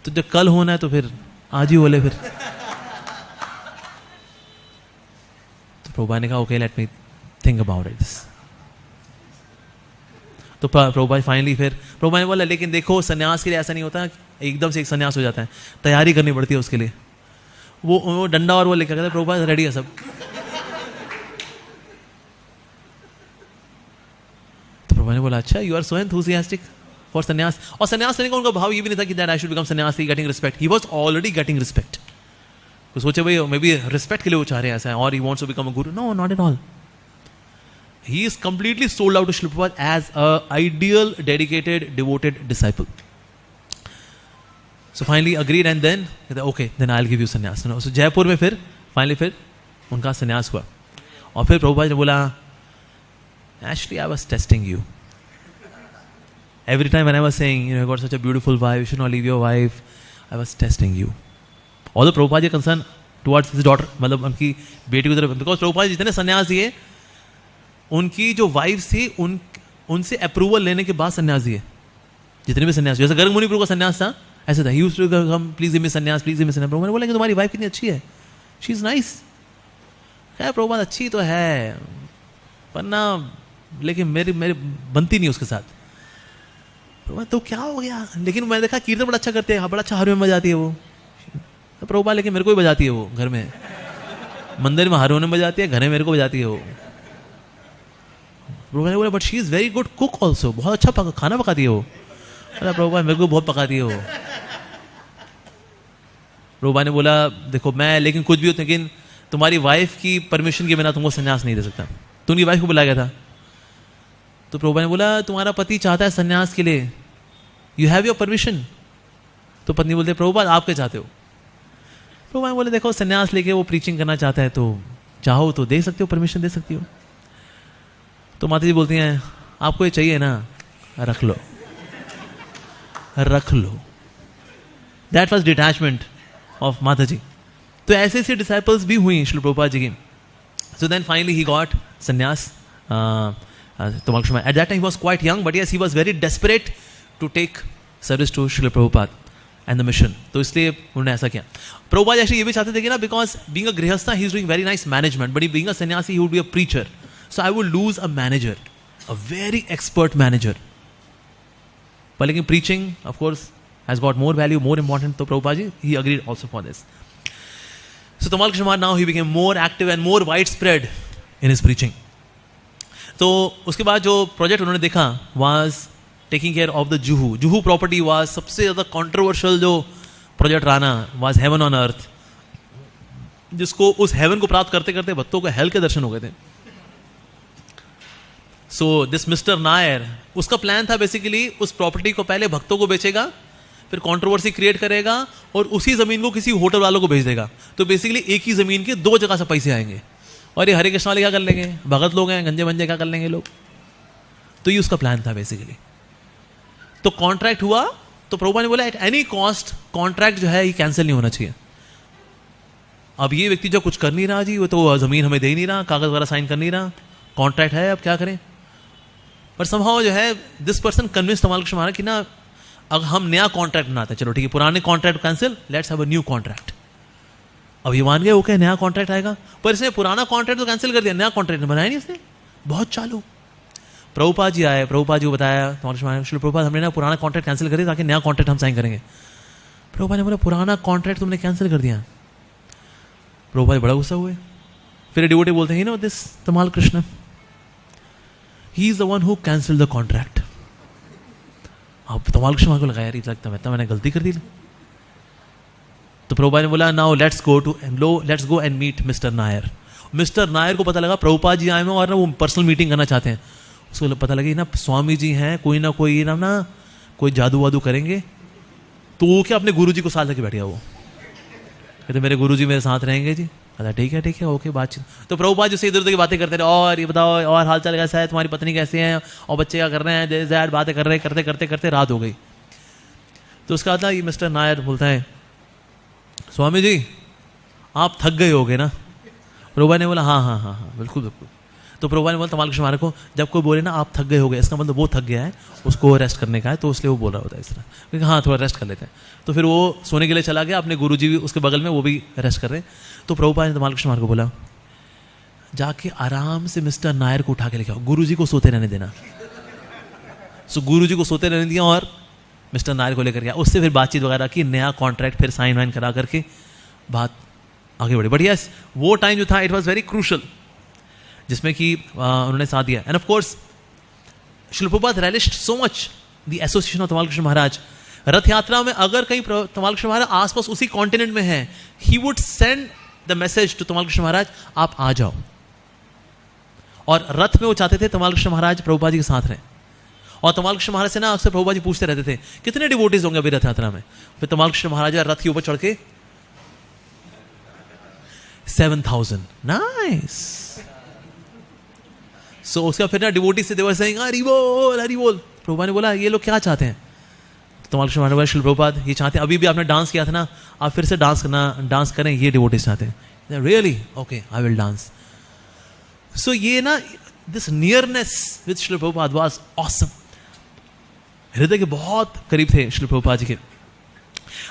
तो जब कल होना है तो फिर आज ही हो ले फिर। तो प्रभुपाद ने कहा okay, let me think about it. तो प्रभुपाद फाइनली फिर प्रभुपाद ने बोला, लेकिन देखो संन्यास के लिए ऐसा नहीं होता एकदम से एक संन्यास हो जाता है, तैयारी करनी पड़ती है उसके लिए। वो डंडा और वो लेकर कहते प्रभुपाद रेडी है सब। तो प्रभुपाद ने बोला, अच्छा you are so enthusiastic for sannyasa. और संन्यास लेने का उनका भाव ये भी नहीं था कि दैट आई शुड बिकम सन्यासी getting respect, he was already getting respect. तो सोचे भाई मे बी रिस्पेक्ट के लिए वो चाह रहे हैं ऐसा, और he wants to become a guru, no not at all. He is completely sold out to Srila Prabhupada as a ideal, dedicated, devoted disciple. So finally agreed, and then okay, then I'll give you sannyas. So Jaipur में फिर finally फिर उनका संन्यास हुआ। और फिर प्रभुपाद ने बोला, actually I was testing you. Every time when I was saying, you know, you got such a beautiful wife, you should not leave your wife, I was testing you. Although Prabhupada is concerned towards his daughter, मतलब उनकी बेटी की तरफ, because Prabhupada जितने संन्यास दिए, उनकी जो वाइफ थी उनसे अप्रूवल लेने के बाद सन्यास दिए। जितने भी सन्यास, जैसे गर्ग मुनि प्रभु का सन्यास था ऐसे था, he used to come, please give me sannyasa, please give me सन्यास। प्रभु ने बोला कि तुम्हारी वाइफ कितनी अच्छी है, शी इज नाइस। क्या प्रभुपाद अच्छी तो है पर ना, लेकिन मेरी बनती नहीं उसके साथ। प्रभुपाद तो क्या हो गया, लेकिन मैंने देखा कीर्तन बड़ा अच्छा करते हैं, बड़ा अच्छा हारमोनियम बजाती है वो। प्रभुपाद लेकिन मेरे को भी बजाती है वो, घर में मंदिर में हारमोनियम बजाती है, घर में मेरे को बजाती है वो। प्रभुपाद ने बोला but she is very good cook also, बहुत अच्छा खाना पकाती है वो। अरे प्रभुपाद मेरे को बहुत पकाती है वो। प्रभुपाद ने बोला देखो मैं लेकिन कुछ भी हो, लेकिन तुम्हारी वाइफ की परमिशन के बिना तुमको संन्यास नहीं दे सकता। तो उनकी वाइफ को बुलाया गया था। तो प्रभुपाद ने बोला तुम्हारा पति चाहता है संन्यास के लिए, यू हैव योर परमिशन। तो पत्नी बोलते प्रभुपाद आप क्या चाहते हो? प्रभुपाद बोले देखो संन्यास लेके वो प्रीचिंग करना चाहता है, तो चाहो तो दे सकते हो, परमिशन दे सकती हो। तो माता जी बोलती हैं आपको ये चाहिए ना, रख लो रख लो। दैट वाज डिटैचमेंट ऑफ माता जी। तो ऐसे ऐसे डिसाइपल्स भी हुई श्रील प्रभुपाद जी की। So then finally he got sannyasa. Tamal Krishna at that time he was quite young, but yes he was very desperate to take service to Srila Prabhupada and the mission. तो इसलिए उन्होंने ऐसा किया। प्रभुपाद एक्चुअली ये भी चाहते थे कि ना, because being a grihastha he is doing very nice management, but being a sannyasi he would be a preacher, so I would lose a manager, a very expert manager. पर लेकिन preaching of course has got more value, more important. तो Prabhupada ji he agreed also for this. So Tamal Krishna Maharaj now he became more active and more wide spread in his preaching. तो उसके बाद जो project उन्होंने देखा was taking care of the Juhu. Juhu property was सबसे ज्यादा controversial जो प्रोजेक्ट रहा ना, वाज हेवन ऑन अर्थ, जिसको उस हेवन को प्राप्त करते करते भक्तों को हेल के दर्शन हो गए थे। सो दिस मिस्टर नायर, उसका प्लान था बेसिकली उस प्रॉपर्टी को पहले भक्तों को बेचेगा, फिर कंट्रोवर्सी क्रिएट करेगा और उसी जमीन को किसी होटल वालों को बेच देगा। तो बेसिकली एक ही जमीन के दो जगह से पैसे आएंगे। और ये हरे कृष्ण वाले क्या कर लेंगे, भगत लोग हैं गंजे बंजे, क्या कर लेंगे लोग। तो ये उसका प्लान था बेसिकली। तो कॉन्ट्रैक्ट हुआ तो प्रभुपाद ने बोला एट एनी कॉस्ट कॉन्ट्रैक्ट जो है ये कैंसिल नहीं होना चाहिए। अब ये व्यक्ति जो कुछ कर नहीं रहा जी, वो तो जमीन हमें दे ही नहीं रहा, कागज वगैरह साइन कर नहीं रहा, कॉन्ट्रैक्ट है, अब क्या करें। पर समहाउ जो है दिस पर्सन कन्विंस तमाल कृष्ण महाराज कि ना अब हम नया कॉन्ट्रैक्ट बनाते हैं, चलो ठीक है पुराने contract cancel, let's have a new contract. अब ये मान गए ओके नया कॉन्ट्रैक्ट आएगा, पर इसने पुराना कॉन्ट्रैक्ट तो कैंसिल कर दिया, नया कॉन्ट्रैक्ट बनाया नहीं इसने, बहुत चालू। प्रभुपाद जी आए, प्रभुपाद जी को बताया श्री प्रभुपाद हमने ना पुराना कॉन्ट्रैक्ट कैंसिल कर दिया ताकि नया कॉन्ट्रैक्ट हम साइन करेंगे। प्रभुपाद ने बोला पुराना कॉन्ट्रैक्ट तुमने कैंसिल कर दिया। प्रभुपाद बड़ा गुस्सा हुए। फिर डिवोटी बोलते हैं ना this Tamal Krishna, he is the one who cancel the contract. अब तमाल कृष्ण को लगाया लगता है मैंने गलती कर दी। तो प्रभुपाद ने बोला now let's go and meet mister Nair. Mister Nair को पता लगा प्रभुपाद जी आए हैं और ना वो पर्सनल मीटिंग करना चाहते हैं। उसको पता लगी ना स्वामी जी हैं, कोई ना कोई जादू वादू करेंगे। तो वो क्या अपने गुरुजी को साथ लेके बैठ गया। वो कहते मेरे गुरुजी मेरे साथ रहेंगे जी। कहता ठीक है ओके बातचीत। तो प्रभुपाद जी से इधर उधर की बातें करते रहे, और ये बताओ और हाल चाल कैसा है, तुम्हारी पत्नी कैसे हैं और बच्चे क्या कर रहे हैं, ज़्यादा बातें कर रहे करते करते रात हो गई। तो उसका आता ये मिस्टर नायर बोलता है स्वामी जी आप थक गए होगे ना। प्रभुपाद ने बोला हाँ बिल्कुल। तो प्रभुपाद ने बोला तमाल कृष्ण महाराज को जब कोई बोले ना आप थक गए होगे, इसका मतलब वो थक गया है, उसको रेस्ट करने का है, तो इसलिए वो बोल रहा होता है इस तरह, क्योंकि हाँ थोड़ा रेस्ट कर लेते हैं। तो फिर वो सोने के लिए चला गया, अपने गुरुजी भी उसके बगल में, वो भी रेस्ट कर रहे हैं। तो प्रभुपाद ने तमाल कृष्ण महाराज को बोला जाके आराम से मिस्टर नायर को उठा के लेके आओ, गुरुजी को सोते रहने देना। सो गुरुजी को सोते रहने दिया और मिस्टर नायर को लेकर गया। उससे फिर बातचीत वगैरह की, नया कॉन्ट्रैक्ट फिर साइन वाइन करा करके बात आगे बढ़ी। बट यस वो टाइम जो था इट वॉज वेरी क्रूशल, जिसमें कि उन्होंने साथ दिया। And of course Srila Prabhupada relished so much the association of Tamal Krishna महाराज। रथ यात्रा में अगर कहीं तमाल कृष्ण महाराज आसपास उसी कॉन्टिनेंट में है, he would send the message to Tamal Krishna महाराज आप आ जाओ। और रथ में वो चाहते थे तमाल कृष्ण महाराज प्रभुपाद जी के साथ रहे। और तमाल कृष्ण महाराज से ना अक्सर प्रभुपाद जी पूछते रहते थे कितने डिवोटीज होंगे अभी रथ यात्रा में। फिर तमाल कृष्ण महाराज रथ के ऊपर चढ़ के 7,000 नाइस। सो उसका फिर ना डिवोटी से देवर सेइंग हरि बोल। प्रभुपाद ने बोला ये लोग क्या चाहते हैं। तमाल कृष्ण महाराज श्री प्रभुपाद ये चाहते हैं अभी भी आपने डांस किया था ना, आप फिर से डांस करें, ये डिवोटीज चाहते हैं। Really okay I will dance. So ये ना this nearness with Shri Prabhupada was awesome. हृदय के बहुत करीब थे श्री प्रभुपाद जी के।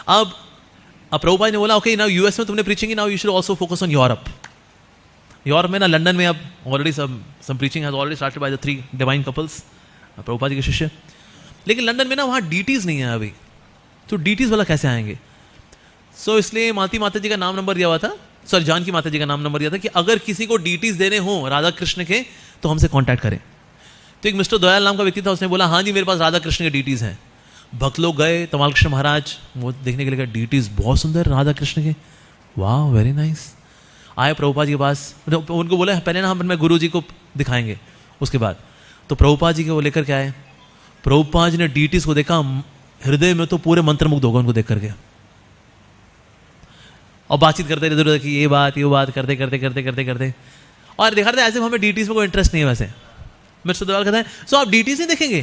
अब प्रभुपाद ने बोला ओके नाउ यूएस में तुमने preaching, now you should also focus on Europe. Europe में ना लंदन में अब already some preaching has already started by the 3 divine couples, Prabhupada ji के शिष्य। लेकिन लंदन में ना वहाँ डीटीज नहीं है अभी, तो डीटीज वाला कैसे आएंगे। सो इसलिए मालती माता जी का नाम नंबर दिया हुआ था, सॉरी जानकी माता जी का नाम नंबर दिया था कि अगर किसी को डीटीज देने हो राधा कृष्ण के तो हमसे कांटेक्ट करें। तो एक मिस्टर दयाल नाम का व्यक्ति था, उसने बोला हाँ जी मेरे पास राधा कृष्ण के डीटीज हैं। भक्त लोग गए तमाल कृष्ण महाराज वो देखने के लिए, डीटीज बहुत सुंदर राधा कृष्ण के, वाह वेरी नाइस। आए प्रभुपाद जी के पास, उनको बोला पहले ना हम मैं गुरु जी को दिखाएंगे उसके बाद। तो प्रभुपाद जी के वो लेकर के आए। प्रभुपाद जी ने डीटीज को देखा, हृदय में तो पूरे मंत्रमुग्ध होगा उनको देख करके, और बातचीत करते रहे कि ये बात करते करते करते करते करते और देखा था ऐसे हमें डीटीज में कोई इंटरेस्ट नहीं है। वैसे मिस्टर दयाल कहते हैं सो आप डीटीज नहीं देखेंगे?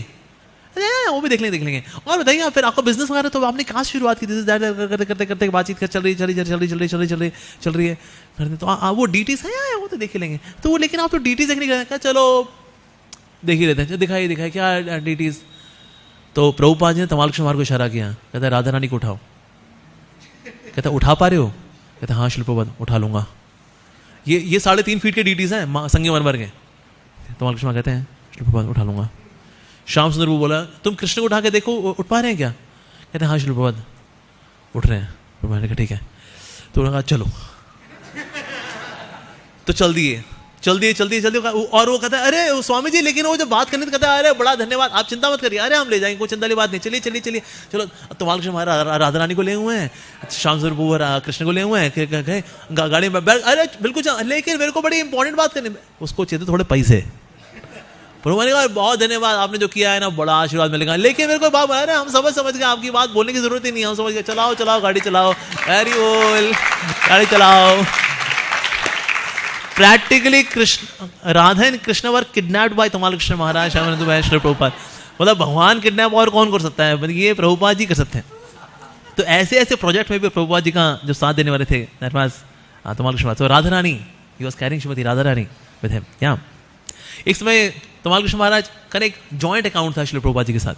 अरे वो भी देख लेंगे। और बताइए आप फिर आपका बिजनेस वगैरह तो आपने कहाँ शुरुआत की थी? करते करते करते बातचीत चल रही है तो वो डीटीज है वो तो देख ही लेंगे। तो वो लेकिन आप तो डीटीज देखने गए, चलो देख ही लेते हैं, दिखाई क्या डीटीज। तो प्रभुपाद जी ने तमाल कृष्ण महाराज को इशारा किया, कहता है राधा रानी को उठाओ। कहता उठा पा रहे हो? कहता हाँ शिल प्रभुपाद उठा लूंगा। ये 3.5 फीट के डीटीज हैं संगमरमर के। तमाल कृष्ण कहते हैं शिल प्रभुपाद उठा लूंगा। श्याम सुंदर वो बोला तुम कृष्ण को उठा के देखो उठ पा रहे हैं क्या? कहते हैं हाँ शिल प्रभुपाद उठ रहे हैं। प्रभुपाद ने कहा ठीक है। तो उन्होंने कहा चलो। तो चल दिए। और वो कहता है अरे स्वामी जी लेकिन वो जब बात करने तो कहता है अरे बड़ा धन्यवाद, आप चिंता मत करिए, अरे हम ले जाएंगे, कोई चिंता वाली बात नहीं, चलिए चलो। तमाल कृष्ण महाराज राधा रानी को ले हुए हैं, श्याम सुंदर कृष्ण को ले हुए हैं, गाड़ी में बैठ, अरे बिल्कुल लेकिन मेरे को बड़ी इंपॉर्टेंट बात करनी, उसको चाहिए थोड़े पैसे। प्रभु ने कहा बहुत धन्यवाद आपने जो किया है ना, बड़ा आशीर्वाद मिलेगा, लेकिन मेरे को बात अरे हम समझ गए आपकी बात, बोलने की जरूरत ही नहीं, हम समझ गए, चलाओ गाड़ी चलाओ, वेरी बोल गाड़ी चलाओ। Practically Radha and Krishna were kidnapped by Tamal Krishna महाराज श्री प्रभुपाद। मतलब भगवान किडनैप और कौन कर सकता है? ये प्रभुपाद जी कर सकते हैं। तो ऐसे प्रोजेक्ट में भी प्रभुपाद जी का जो साथ देने वाले थे that was Tamal Krishna Maharaj. Radha Rani he was carrying Shrimati Radha Rani with him. या एक समय तमाल कृष्ण महाराज का एक जॉइंट अकाउंट था श्री प्रभुपाद जी के साथ।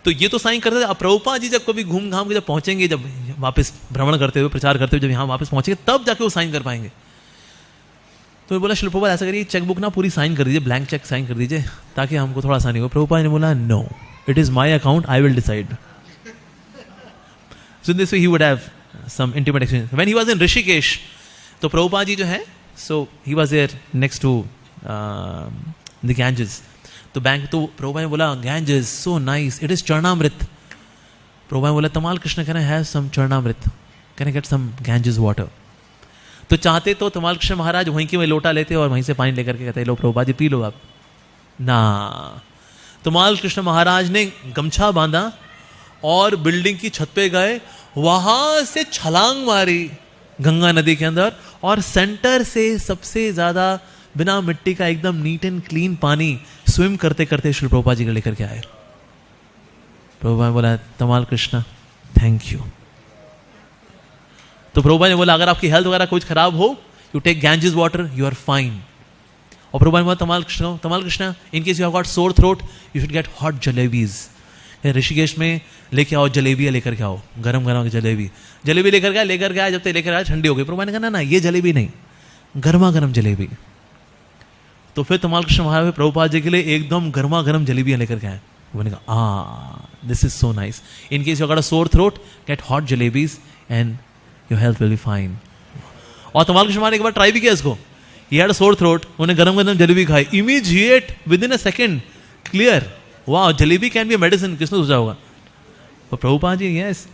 तो ये तो साइन करते थे। अब प्रभुपाद जी जब कभी घूम घाम के जब पहुंचेंगे, जब वापस भ्रमण करते हुए प्रचार करते हुए जब यहाँ वापस पहुंचेंगे तब जाके वो साइन कर पाएंगे। तो बोला श्री प्रभुपाद ऐसा करिए चेकबुक ना पूरी साइन कर दीजिए, ब्लैंक चेक साइन कर दीजिए ताकि हमको थोड़ा आसानी हो। प्रभुपाद ने बोला no, it is my account, I will decide. So this way he would have some intimate experience. When he was in Rishikesh, तो प्रभुपाद जी जो है so he was there next to the Ganges. तो तो प्रभुपाद ने बोला Ganges so nice, it is charanamrita. Prabhupada ने बोला Tamal Krishna can I have some charanamrita, can I get some Ganges water? तो चाहते तो तमाल कृष्ण महाराज वहीं के वहीं लोटा लेते और वहीं से पानी लेकर के कहते लो प्रभुपाद जी पी लो आप ना। तमाल कृष्ण महाराज ने गमछा बांधा और बिल्डिंग की छत पे गए, वहां से छलांग मारी गंगा नदी के अंदर और सेंटर से सबसे ज्यादा बिना मिट्टी का एकदम नीट एंड क्लीन पानी स्विम करते करते श्री प्रभुपाद जी को लेकर के आए। प्रभुपाद ने बोला तमाल कृष्ण थैंक यू। तो प्रभुपाद ने बोला अगर आपकी हेल्थ वगैरह कुछ खराब हो, you take Ganges water, you are fine. और प्रभुपाद ने बोला Tamal Krishna in case you have got sore throat, you should get hot jalebis. Rishikesh में लेके आओ जलेबियाँ लेकर के आओ, गरम गरम जलेबी लेकर गया जब तक लेकर आया ठंडी हो गई। प्रभुपाद ने कहा ना ये जलेबी नहीं, गर्मा गर्म जलेबी। तो फिर तमाल कृष्ण महाराज प्रभुपाद जी के लिए एकदम गर्मा गर्म जलेबियाँ लेकर के आए। उन्होंने कहा this is so nice, in case you got a sore throat gate hot jalebis and your health will be fine. और तमाल कृष्ण महाराज ने एक बार ट्राई भी किया इसको, he had a sore throat, उन्हें गरम गरम जलेबी खाई, immediate within a second clear. वाह, jalebi can be a medicine, किसने सोचा होगा? तो Prabhupada ji yes,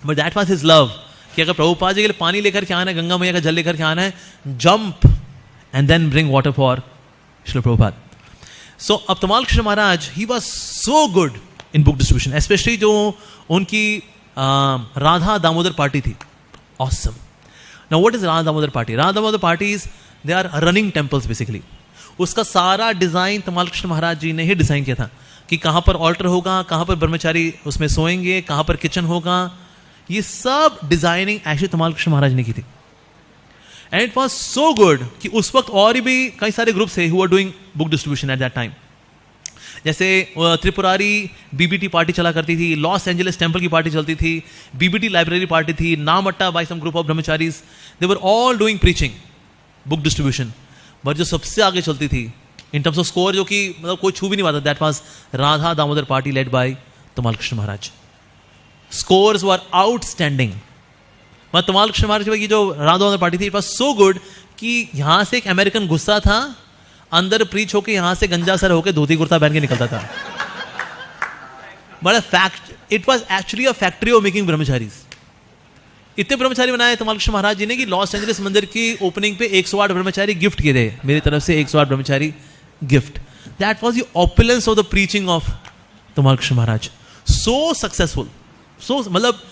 but that was his love कि अगर प्रभुपाद जी के लिए पानी लेकर के आना है, गंगा मैया का जल लेकर के आना है, jump and then bring water for Shri Prabhupada. So अब Tamal Krishna Maharaj he was so good in book distribution, specially जो उनकी राधा दामोदर पार्टी थी। Awesome. Now what is Radha Damodar Party? Radha Damodar parties, they are running temples basically. उसका सारा design तमाल कृष्ण महाराज जी ने ही design किया था कि कहां पर ऑल्टर होगा, कहां पर ब्रह्मचारी उसमें सोएंगे, कहां पर किचन होगा, ये सब डिजाइनिंग एक्चुअली तमाल कृष्ण महाराज ने की थी। And it was so good कि उस वक्त और भी कई सारे ग्रुप्स थे who are doing book distribution at that time. जैसे त्रिपुरारी बीबीटी पार्टी चला करती थी, लॉस एंजलिस टेंपल की पार्टी चलती थी, बीबीटी लाइब्रेरी पार्टी थी, Namhatta by some group of brahmacharis, they were all doing preaching book distribution. But जो सबसे आगे चलती थी इन टर्म्स ऑफ स्कोर, जो कि मतलब कोई छू भी नहीं पाता, that was Radha Damodar party led by Tamal Krishna Maharaj. Scores were outstanding. मतलब तमाल कृष्ण महाराज की जो राधा दामोदर पार्टी थी, इट वाज सो गुड कि यहां से एक अमेरिकन गुस्सा था, अंदर प्रीच होके यहां से गंजा सर होके धोती कुर्ता पहन के निकलता था. But fact, it was actually a factory of making brahmacharis. इतने ब्रह्मचारी बनाए तमाल कृष्ण महाराज जी ने कि लॉस एंजलिस मंदिर की ओपनिंग पे 108 ब्रह्मचारी गिफ्ट किए थे मेरी तरफ से. 108 brahmachari gift. That was the opulence of the preaching of Tamal Krishna Maharaj. So successful, सो मतलब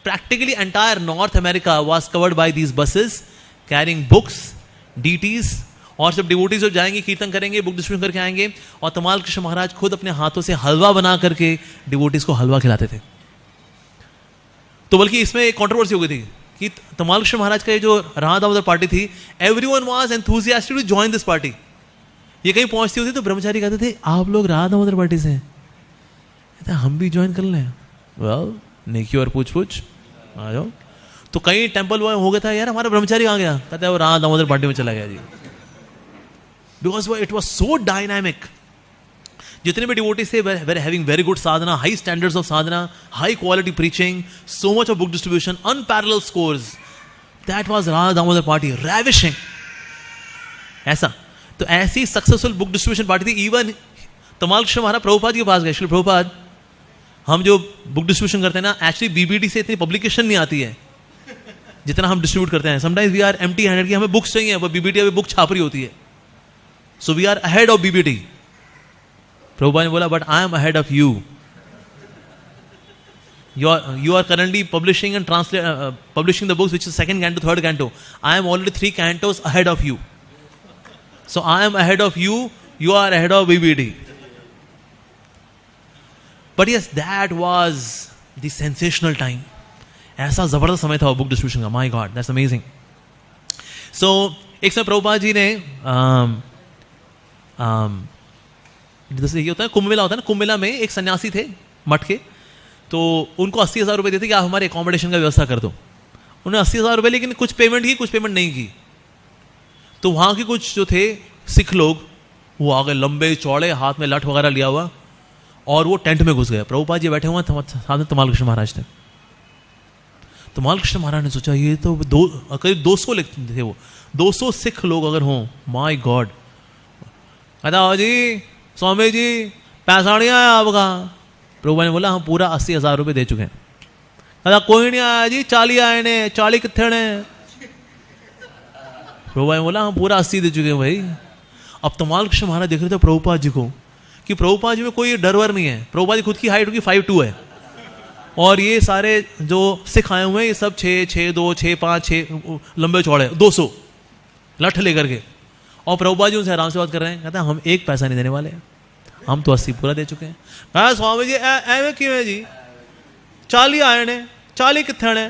practically entire North America was covered by these buses carrying books, DTs. और जब डिवोटीज जब जाएंगे कीर्तन करेंगे, बुक डिस्ट्रीब्यूशन करके आएंगे, और तमाल कृष्ण महाराज खुद अपने हाथों से हलवा बना करके डिवोटीज को हलवा खिलाते थे. तो बल्कि इसमें एक कंट्रोवर्सी हो गई थी कि तमाल कृष्ण महाराज का ये जो राधा दामोदर पार्टी थी, everyone was enthusiastic to join this party. ये कहीं पहुंचती होती तो ब्रह्मचारी कहते थे आप लोग राधा दामोदर पार्टी से हैं, हम भी ज्वाइन कर लें. वेल, नेकी और पूछ पूछ आ जाओ. तो कई टेंपल हो गया था, यार हमारा ब्रह्मचारी आ गया, कहते हैं वो राधा दामोदर पार्टी में चला गया जी. Because it was so dynamic. जितने भी डिवोटीज थे were having very good sadhana, high standards of sadhana, high quality preaching, so much of book distribution, unparalleled scores. That was Radha Damodar party, ravishing. ऐसा तो ऐसी सक्सेसफुल बुक डिस्ट्रीब्यूशन पार्टी थी. Even Tamal Krishna महाराज प्रभुपाद के पास गए, श्री प्रभुपाद हम जो बुक डिस्ट्रीब्यूशन करते हैं ना, एक्चुअली बीबीडी से इतनी पब्लिकेशन नहीं आती है जितना हम डिस्ट्रीब्यूट करते हैं. Sometimes we are empty handed कि हमें बुक्स चाहिए, वो बीबीडी अभी बुक छाप रही होती है. So we are ahead of BBT. Prabhupada ने बोला but I am ahead of you. You are currently publishing and publishing the books which is second canto, third canto. I am already 3 cantos ahead of you. So I am ahead of you. You are ahead of BBD. But yes, that was the sensational time. ऐसा जबरदस्त समय था book distribution का. My god, that's amazing. So एक समय प्रभुपाद जी ने जैसे ये होता है कुंभ मेला होता है ना, कुंभ मेला में एक सन्यासी थे मठ के, तो उनको 80,000 रुपये देते कि आप हमारे अकोमोडेशन का व्यवस्था कर दो. उन्होंने 80,000 रुपये, लेकिन कुछ पेमेंट की कुछ पेमेंट नहीं की. तो वहाँ के कुछ जो थे सिख लोग, वो आ गए लंबे चौड़े, हाथ में लठ वगैरह लिया हुआ, और वो टेंट में घुस गए. प्रभुपाद जी बैठे हुए साथ में तमाल कृष्ण महाराज थे. तमाल कृष्ण महाराज ने सोचा ये तो करीब 200 थे, वो 200 सिख लोग अगर हों, माय गॉड. कहता जी स्वामी जी पैसा नहीं आया आपका. प्रभुपाद ने बोला हम पूरा 80,000 रुपये दे चुके हैं. कहता कोई नहीं आया जी, 40 आए ने, 40 कितने ने. प्रभुपाद ने बोला हम पूरा 80 दे चुके हैं भाई. अब तमाल कृष्ण महाराज देख रहे थे प्रभुपाद जी को कि प्रभुपाद जी में कोई डरवर नहीं है. प्रभुपाद जी खुद की हाइट उनकी 5'2" है, और ये सारे जो सिख आए हुए हैं ये सब 6'2", 6'5", 6 लंबे चौड़े 200 लठ लेकर के. और प्रभुपाद जी उनसे आराम से बात कर रहे हैं. कहता हम एक पैसा नहीं देने वाले, हम तो 80 पूरा दे चुके हैं. कहा स्वामी जी एवं क्यों जी, 40 आए ने, 40 कितने ने.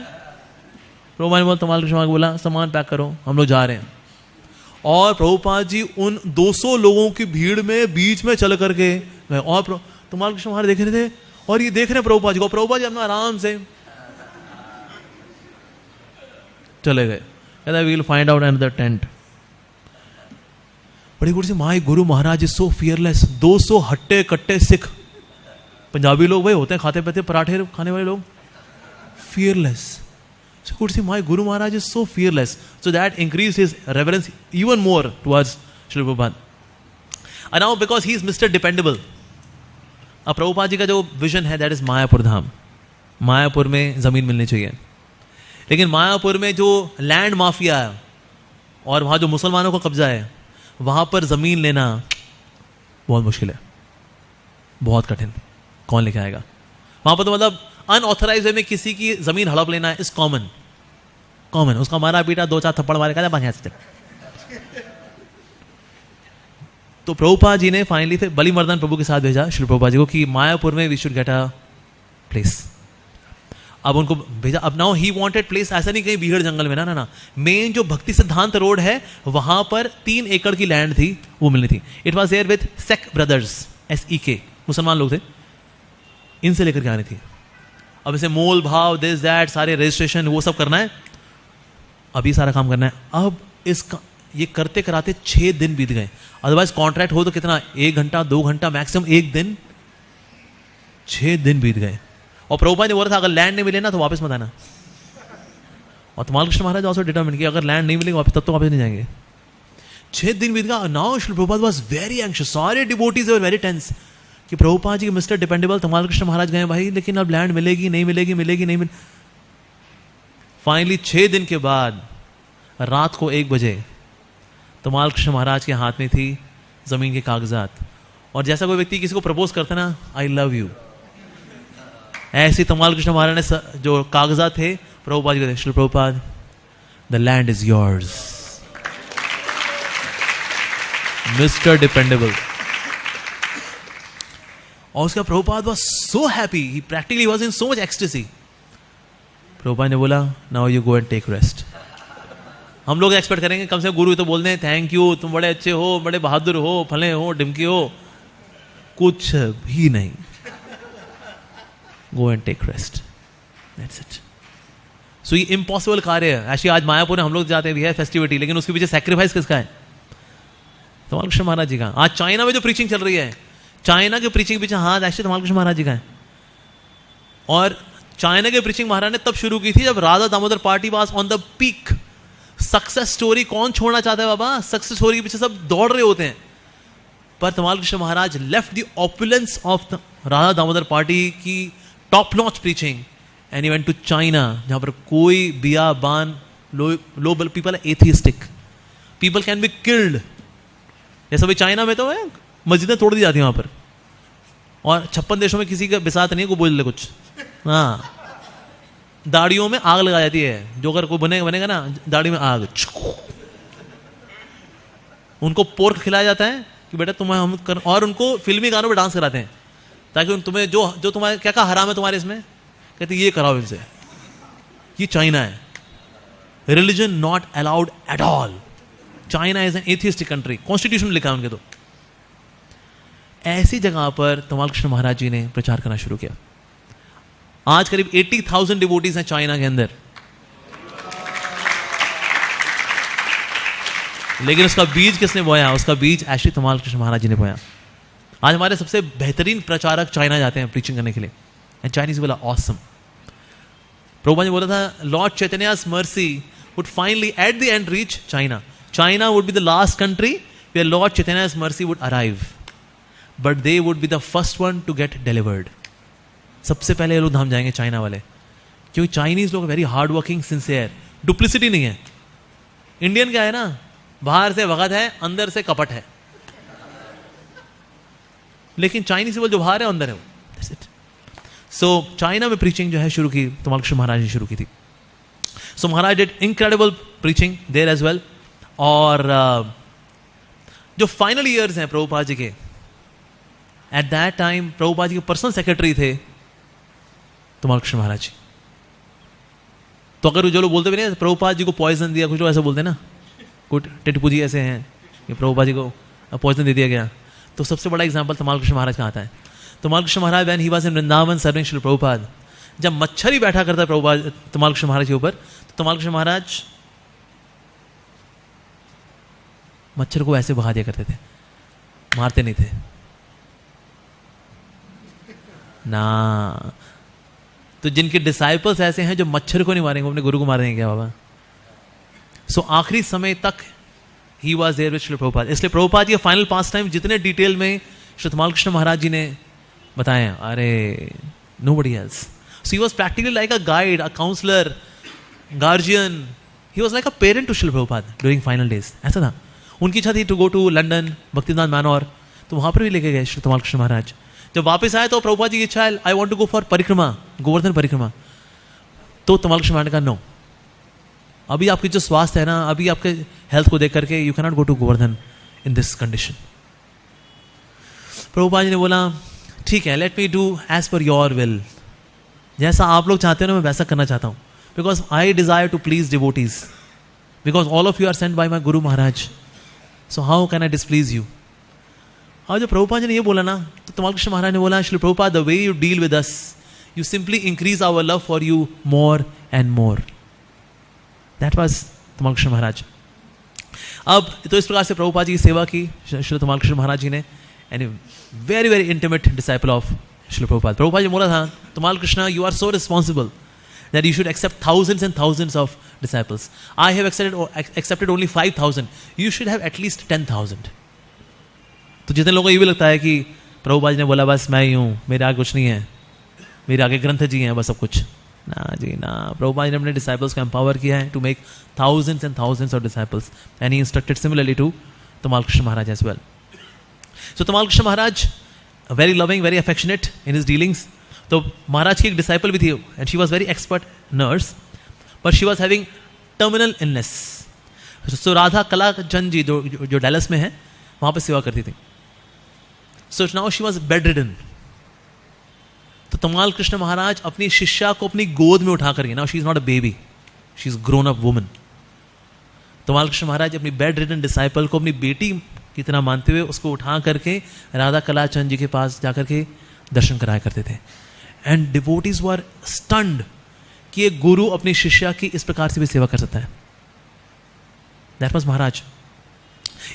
प्रभुपाद ने बोला तमाल कृष्ण महाराज बोला सामान पैक करो, हम लोग जा रहे हैं. और प्रभुपाद जी उन 200 लोगों की भीड़ में बीच में चल करके गए. और तमाल कृष्ण महाराज देख रहे थे, और ये देख रहे हैं प्रभुपाद जी को. प्रभुपाद जी अपना आराम से चले गए. कहता we will find out another tent. बड़ी गुड से my guru Maharaj is so fearless. 200 हट्टे कट्टे सिख, पंजाबी लोग भाई होते हैं खाते पीते पराठे खाने वाले लोग, fearless. So could see my Guru Maharaj is so fearless. So that increased his reverence even more towards Srila Prabhupada. And now because he is Mr. Dependable. अब प्रभुपाद जी का जो विजन है that is मायापुर धाम. मायापुर में ज़मीन मिलनी चाहिए. लेकिन मायापुर में जो लैंड माफिया है और वहाँ जो मुसलमानों का कब्जा है, वहाँ पर ज़मीन लेना बहुत मुश्किल है, बहुत कठिन. कौन लेके आएगा वहाँ पर? तो मतलब अनऑथराइज वे में किसी की ज़मीन हड़प लेना इज कॉमन. उसका मारा पीटा 2-4 थप्पड़ मारे, कहता बढ़िया से. तो प्रभुपाद जी ने फाइनली फिर बलिमर्दन प्रभु के साथ भेजा श्री प्रभुपाद जी को कि मायापुर में we should get a place. अब उनको भेजा. अब नाउ ही वांटेड प्लेस, ऐसा नहीं कहीं बीहड़ जंगल में, ना. मेन जो भक्ति सिद्धांत रोड है वहां पर 3 एकड़ की लैंड थी, वो मिलनी थी. It was there with Sheikh brothers, SEK, मुसलमान लोग थे, इनसे लेकर के आनी थी. अब इसे मोल भाव दिस दैट सारे रजिस्ट्रेशन वो सब करना है, अभी सारा काम करना है. अब इसका ये करते कराते 6 दिन बीत गए. अदरवाइज कॉन्ट्रैक्ट हो तो कितना, 1 घंटा 2 घंटा मैक्सिमम 1 दिन. 6 दिन बीत गए. और प्रभुपाद ने बोला था अगर लैंड नहीं मिले ना तो वापस मत आना. और तमाल कृष्ण महाराज ऑल्सो डिटरमिन कि अगर लैंड नहीं मिलेगी वापस तब तो वापस नहीं जाएंगे. 6 दिन बीत गया. Now Shri Prabhupada was very anxious. सारे डिवोटीज वर वेरी टेंस कि प्रभुपाद जी मिस्टर डिपेंडेबल तमाल कृष्ण महाराज गए भाई, लेकिन अब लैंड मिलेगी नहीं मिलेगी, मिलेगी नहीं मिलेगी. फाइनली 6 दिन के बाद रात को 1 बजे तमाल कृष्ण महाराज के हाथ में थी जमीन के कागजात. और जैसा कोई व्यक्ति किसी को प्रपोज करता ना, आई लव यू, ऐसे तमाल कृष्ण महाराज ने जो कागजात थे प्रभुपाद जी को, Shri Prabhupada the land is yours, mister dependable. और उसका Prabhupada was so happy, he practically was in so much ecstasy. Prabhupada ने बोला now you go and take rest. हम लोग एक्सपेक्ट करेंगे कम से कम गुरु तो बोल दें थैंक यू, तुम बड़े अच्छे हो, बड़े बहादुर हो, फले हो, डिमकी हो. कुछ भी नहीं. Go and take rest, that's it. So ये इम्पॉसिबल कार्य है. ऐसे आज मायापुर में हम लोग जाते हैं, भी है फेस्टिविटी, लेकिन उसके पीछे सैक्रिफाइस किसका है? तमाल कृष्ण महाराज जी का. आज चाइना में जो प्रीचिंग चल रही है, चाइना के प्रीचिंग पीछे हाथ ऐसे तमाल कृष्ण महाराज जी का है. और चाइना के प्रीचिंग महाराज ने तब शुरू की थी जब Radha Damodar party was on the peak. Success story कौन छोड़ना चाहता है बाबा? सक्सेस स्टोरी के पीछे सब दौड़ रहे होते हैं. पर Tamal Krishna Maharaj left the opulence of Radha Damodar party की top notch preaching and he went to China, जहां पर कोई बियाबान लो पीपल है atheistic, people can be killed. जैसा भाई चाइना में तो है मस्जिदें तोड़ दी जाती हैं वहां पर, और 56 देशों में किसी का बिसात नहीं है, को बोल ले कुछ. हाँ, दाढ़ियों में आग लगा जाती है. जो अगर कोई बनेगा ना दाढ़ी में आग, उनको पोर्क खिलाया जाता है कि बेटा तुम्हें हम कर, और उनको फिल्मी गानों पे डांस कराते हैं ताकि तुम्हें जो तुम्हारे क्या हराम है तुम्हारे इसमें, कहते ये कराओ इनसे. ये चाइना है. Religion not allowed at all. China is an atheistic country, constitution लिखा है उनके. तो ऐसी जगह पर तमाल कृष्ण महाराज जी ने प्रचार करना शुरू किया. आज करीब 80,000 डिवोटीज हैं चाइना के अंदर, लेकिन उसका बीज किसने बोया? उसका बीज ऐसे तमाल कृष्ण महाराज जी ने बोया. आज हमारे सबसे बेहतरीन प्रचारक चाइना जाते हैं प्रीचिंग करने के लिए, एंड चाइनीज बोला ऑसम. प्रभुपाद ने बोला था Lord चैतन्या's mercy would finally at the end reach China. China would be the last country where Lord Chaitanya's mercy would arrive, but they would be the first one to get delivered. सबसे पहले ये लोग धाम जाएंगे China वाले, क्योंकि Chinese लोग very hard working, sincere, duplicity नहीं है. इंडियन क्या है ना, बाहर से वगत है, अंदर से कपट है. लेकिन चाइनीज जो बाहर है अंदर है वो. That's it. सो चाइना में प्रीचिंग जो है शुरू की तमाल कृष्ण महाराज ने शुरू की थी. So Maharaj did incredible preaching there as well. और जो फाइनल ईयर्स हैं प्रभुपाद जी के, at that time Prabhupada ji के पर्सनल सेक्रेटरी थे तमाल कृष्ण महाराज जी. तो अगर जो लोग बोलते भी नहीं प्रभुपाद जी को पॉइजन दिया, कुछ लोग ऐसा बोलते हैं ना, कुछ टिटपू जी ऐसे हैं कि प्रभुपाद जी को पॉइजन दे दिया गया, तो सबसे बड़ा एग्जाम्पल तमाल कृष्ण महाराज का आता है. Tamal Krishna Maharaj when he was in Vrindavan serving Shri Prabhupada, जब मच्छर ही बैठा करता है प्रभुपाद तमाल कृष्ण महाराज के ऊपर, तो तमाल कृष्ण महाराज मच्छर को ऐसे बहा दिया करते थे, मारते नहीं थे ना. तो जिनके डिसाइपल्स ऐसे हैं जो मच्छर को नहीं मारेंगे, अपने गुरु को मारेंगे क्या बाबा? सो आखिरी समय तक he was there with Shri Prabhupada. इसलिए प्रभुपाद ये फाइनल पास टाइम जितने डिटेल में श्री तमाल कृष्ण महाराज जी ने बताए, अरे nobody else. So he was practically like a guide, a counsellor, guardian. He was like a parent to Shri Prabhupada during final days. ऐसा था. उनकी इच्छा थी टू गो टू लंदन, भक्तिनाथ मैनोर, तो वहां पर भी लेके गए श्री तमाल कृष्ण महाराज. जब वापस आए तो प्रभुपाद जी की इच्छा है I want to go for parikrama, Govardhan परिक्रमा. तो तमाल कृष्ण महाराज ने कहा नो, अभी आपकी जो स्वास्थ्य है ना, अभी आपके हेल्थ को देख करके you can not go to Govardhan in this condition. Prabhupada ji ने बोला ठीक है, let me do as per your will. जैसा आप लोग चाहते हो ना मैं वैसा करना चाहता हूं, because I desire to please devotees, because all of you are sent by my Guru Maharaj. So how can I displease you? और जब प्रभुपाद जी ने ये बोला ना, तो तमाल कृष्ण महाराज ने बोला Shri Prabhupada the way you deal with us, you simply increase our love for you more and more. That was Tamal Krishna महाराज. अब तो इस प्रकार से प्रभुपाद जी की सेवा की श्री तमाल कृष्ण महाराज जी ने, and very very intimate disciple of Shri Prabhupada. Prabhupada ji बोला था Tamal Krishna you are so responsible that you should accept thousands and thousands of disciples. I have accepted only 5,000. You should have at least 10,000. तो जितने लोगों को ये भी लगता है कि प्रभुपाद जी ने बोला बस मैं ही हूँ, मेरे आगे कुछ नहीं है, मेरे आगे ग्रंथ जी हैं बस सब कुछ, ना जी ना. प्रभुपाद जी ने अपने डिसाइपल्स को एम्पावर किया है to make thousands and thousands of disciples, and he instructed similarly to Tamal Krishna Maharaj as well. So Tamal Krishna Maharaj, very loving, very affectionate in his dealings. तो महाराज की एक डिसाइपल भी थी, and she was very expert nurse, but she was having terminal illness. So Radha Kalachand ji जो Dallas में है वहां पर सेवा करती थी. So now she was bedridden. तो तमाल कृष्ण महाराज अपनी शिष्या को अपनी गोद में उठा करके, now she is not a baby, she is grown up woman. Tamal Krishna महाराज अपनी बेड रिडन डिसाइपल को अपनी बेटी की तरह मानते हुए उसको उठा करके राधा कलाचंद जी के पास जाकर के दर्शन कराया करते थे. एंड डिवोटीज वर स्टन्ड कि एक गुरु अपनी शिष्या की इस प्रकार से भी सेवा कर सकता है. That was Maharaj.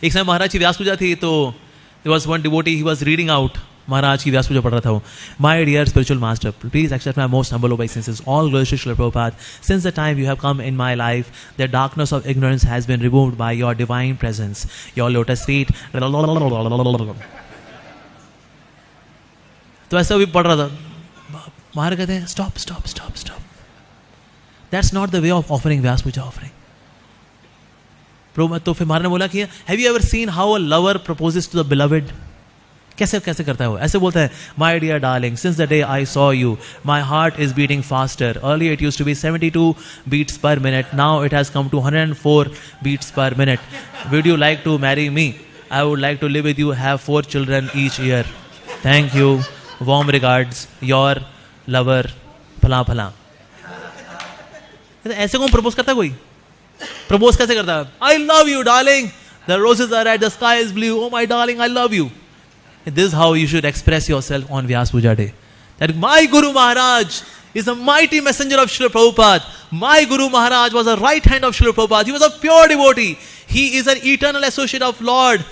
एक समय महाराज की व्यास पूजा थी, तो there was one devotee, he was reading out. Maharaj की व्यास पूजा पढ़ रहा था वो. My dear spiritual master, please accept my most humble obeisances. All glory to Srila Prabhupada. Since the time you have come in my life, the darkness of ignorance has been removed by your divine presence. Your lotus feet. तो ऐसा भी पढ़ रहा था. महाराज कहते हैं stop stop stop stop. That's not the way of offering Vyasa puja offering. तो फिर महाराज ने बोला कि have you ever seen how a lover proposes to the beloved. कैसे कैसे करता है वो? ऐसे बोलता है, my dear darling, since the day I saw you my heart is beating faster. Earlier it used to be 72 beats per minute. Now it has come to 104 beats per minute. Would you like to marry me? I would like to live with you, have 4 children each year. Thank you. Warm regards, your lover. फला फला. ऐसे कौन propose करता है? कोई propose कैसे करता है? I love you darling, the roses are red, the sky is blue, oh my darling, I love you. This is how you should express yourself on Vyas Puja day. That my Guru Maharaj is a mighty messenger of Srila Prabhupada. My Guru Maharaj was a right hand of Srila Prabhupada. He was a pure devotee. He is an eternal associate of Lord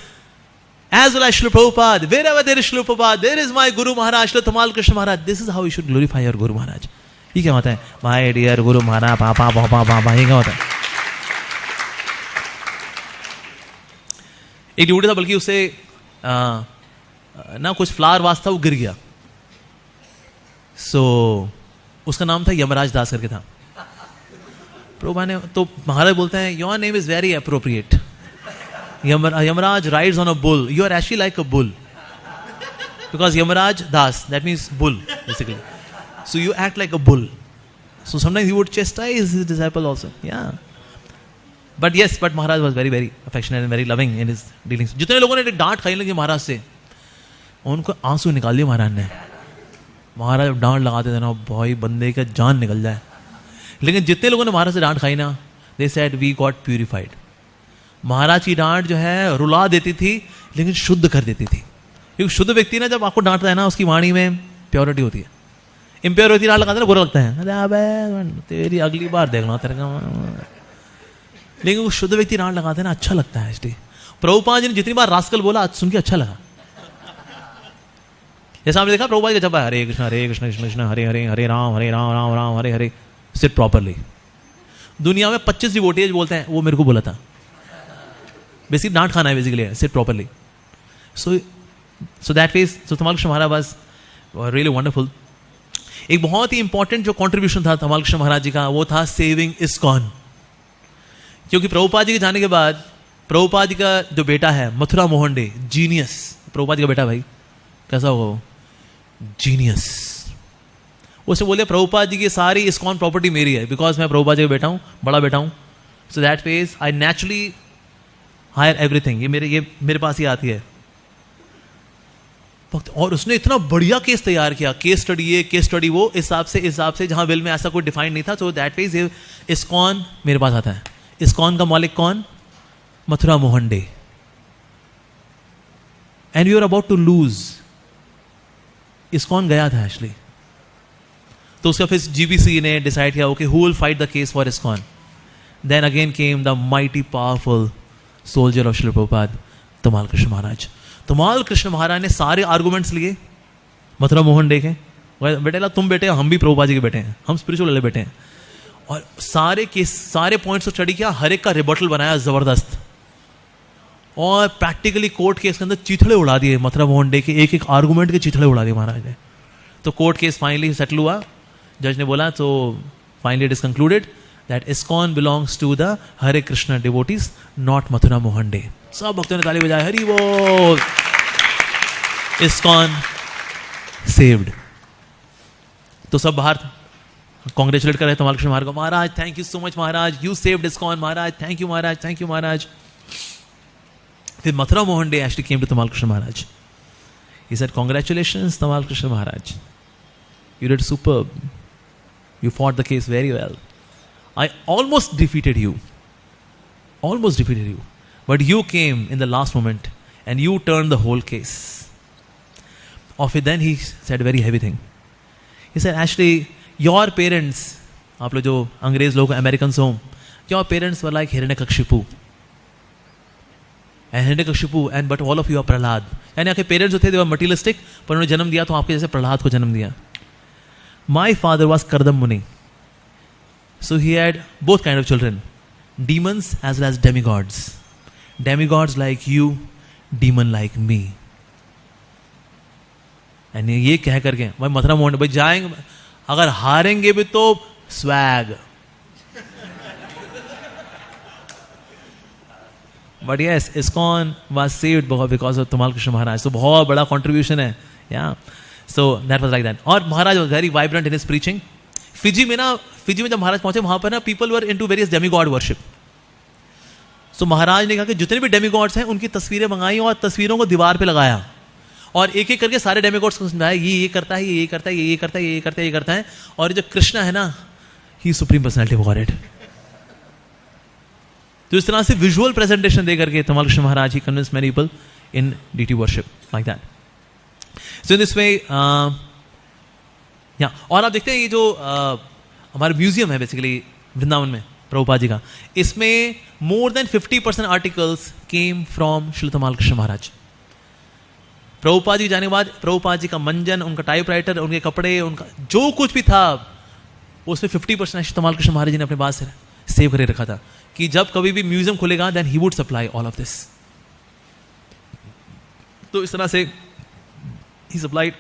as well as Srila Prabhupada. Wherever there is Srila Prabhupada, there is my Guru Maharaj, Srila Tamal Krishna Maharaj. This is how you should glorify your Guru Maharaj. ये क्या होता है? My dear Guru Maharaj, पापा पापा पापा, ये क्या होता है? एक ड्यूटी था, बल्कि उसे ना कुछ फ्लावर वास था, वो गिर गया. सो उसका नाम था यमराज दास करके था. प्रभुपा ने तो महाराज बोलते हैं, your name is very appropriate. Yamaraj rides on a bull. You are actually like a bull. Because Yamaraj Das, that means bull, basically. So you act like a bull. So sometimes he would chastise his disciple also. Yeah. But yes, but Maharaj was very, very affectionate and very loving in his dealings. जितने लोगों ने डांट खाई लगी महाराज से, उनको आंसू निकाल दिए महाराज ने. महाराज डांट लगाते थे ना, भाई बंदे का जान निकल जाए. लेकिन जितने लोगों ने महाराज से डांट खाई ना, they said we got purified. महाराज की डांट जो है रुला देती थी, लेकिन शुद्ध कर देती थी. क्योंकि शुद्ध व्यक्ति ना जब आपको डांटता है ना, उसकी वाणी में प्योरिटी होती है. इम्प्योर व्यक्ति डांट लगाता है ना, बुरा लगता है, अरे अबे तेरी अगली बार देखना तेरे का. लेकिन वो शुद्ध व्यक्ति डांट लगाते हैं ना, अच्छा लगता है. इसलिए प्रभुपाद जी ने जितनी बार रास्कल बोला, आज सुन के अच्छा लगा. जैसा आपने देखा प्रभुपाद का जब हरे कृष्ण कृष्ण कृष्ण हरे हरे, हरे राम राम राम हरे हरे. Sit properly. दुनिया में 25 डिवोटीज बोलते हैं, वो मेरे को बोला था. बेसिकली डांट खाना है, basically sit properly. So that means so Tamal Krishna Maharaj was really wonderful. एक बहुत ही इंपॉर्टेंट जो कंट्रीब्यूशन था तमाल कृष्ण महाराज जी का, वो था सेविंग इस्कॉन. क्योंकि प्रभुपाद जी के जाने के बाद प्रभुपाद जी का जो बेटा है मथुरा मोहन डे, जीनियस. प्रभुपाद जी का बेटा, भाई कैसा होगा वो? जीनियस. उसे बोले प्रभुपाद जी की सारी इस्कॉन प्रॉपर्टी मेरी है, बिकॉज मैं प्रभुपाद जी का बेटा हूँ, बड़ा बेटा हूँ. So that means I naturally hire everything. ये मेरे पास ही आती है. और उसने इतना बढ़िया केस तैयार किया, केस स्टडी ये केस स्टडी वो, इस हिसाब से जहां विल में ऐसा कोई डिफाइन नहीं था. सो दैट मीन्स इस्कॉन मेरे पास आता है. इस्कॉन का मालिक कौन? Mathura Mohan Dey. And you are about to lose. ISKCON गया था एक्चुअली. तो उसका फिर जीबीसी ने डिसाइड किया, okay who will fight the case for ISKCON. Then again came the mighty powerful soldier of Srila Prabhupada, Tamal Krishna महाराज. तमाल कृष्ण महाराज ने सारे आर्गुमेंट्स लिए मथुरा मोहन डे के. बेटे तुम बेटे, हम भी प्रभुपाद जी के बेटे हैं, हम स्पिरिचुअल वाले बेटे हैं. और सारे पॉइंट्स को स्टडी किया, हर एक का रिबटल बनाया जबरदस्त, और प्रैक्टिकली कोर्ट केस के अंदर चीथड़े उड़ा दिए मथुरा मोहन डे के एक आर्गुमेंट के चीथड़े उड़ा दिए महाराज ने। तो कोर्ट केस फाइनली सेटल हुआ, जज ने बोला, तो finally it is concluded that ISKCON belongs to the Hare Krishna devotees, not Mathura Mohan Dey. सब भक्तों ने ताली बजाई, हरि बोल, इस्कॉन सेव्ड। तो सब बाहर कॉन्ग्रेचुलेट कर रहे तमाल कृष्ण महाराज को, Maharaj thank you so much Maharaj, you saved ISKCON Maharaj, thank you Maharaj, thank you Maharaj. फिर मथुरा मोहन डे actually came to Tamal Krishna Maharaj. He said, congratulations Tamal Krishna Maharaj, you did superb, you fought the case very well, I almost defeated you, but you came in the last moment and you turned the whole case. Of it then he said a very heavy thing. He said, actually your parents, आप लोग जो अंग्रेज लोग American हो, your parents were like Hiranyakashipu and but all of you are Prahlad. यानी आपके parents जो थे, they were materialistic, पर उन्होंने जन्म दिया तो आपके जैसे प्रहलाद को जन्म दिया. My father was Kardam Muni, so he had both kind of children, demons as well as demigods. Demigods like you, demon like me. यानी ये कह करके भाई मथुरा मोहन भाई जाएंगे, अगर हारेंगे भी तो swag. But yes, ISKCON was saved because of Tamal Krishna Maharaj. So बहुत बड़ा contribution है. Yeah. So that was like that. और महाराज was very vibrant in his preaching. Fiji में जब महाराज पहुंचे वहां पर ना people were into various demigod worship. So महाराज ने कहा कि जितने भी demigods हैं उनकी तस्वीरें मंगाई और तस्वीरों को दीवार पे लगाया और एक एक करके सारे demigods को समझाया, ये करता है, ये करता है, ये करता है, ये करता है, ये करता है. और जो कृष्णा है ना, he is supreme personality of Godhead. तो इस तरह से विजुअल प्रेजेंटेशन दे करके Tamal Krishna Maharaj he convinced many people in deity worship like that. So in this way या और आप देखते हैं ये जो हमारा म्यूजियम है बेसिकली वृंदावन में प्रभुपाद जी का, इसमें more than 50% articles came from Shri Tamal Krishna महाराज. प्रभुपाद जी जाने के बाद प्रभुपाद जी का मंजन, उनका टाइपराइटर, उनके कपड़े, उनका जो कुछ भी था उसमें 50% श्री तमाल कृष्ण महाराज जी ने अपने पास सेव करके रखा था कि जब कभी भी म्यूजियम खुलेगा then he would supply all of this. तो इस तरह से he supplied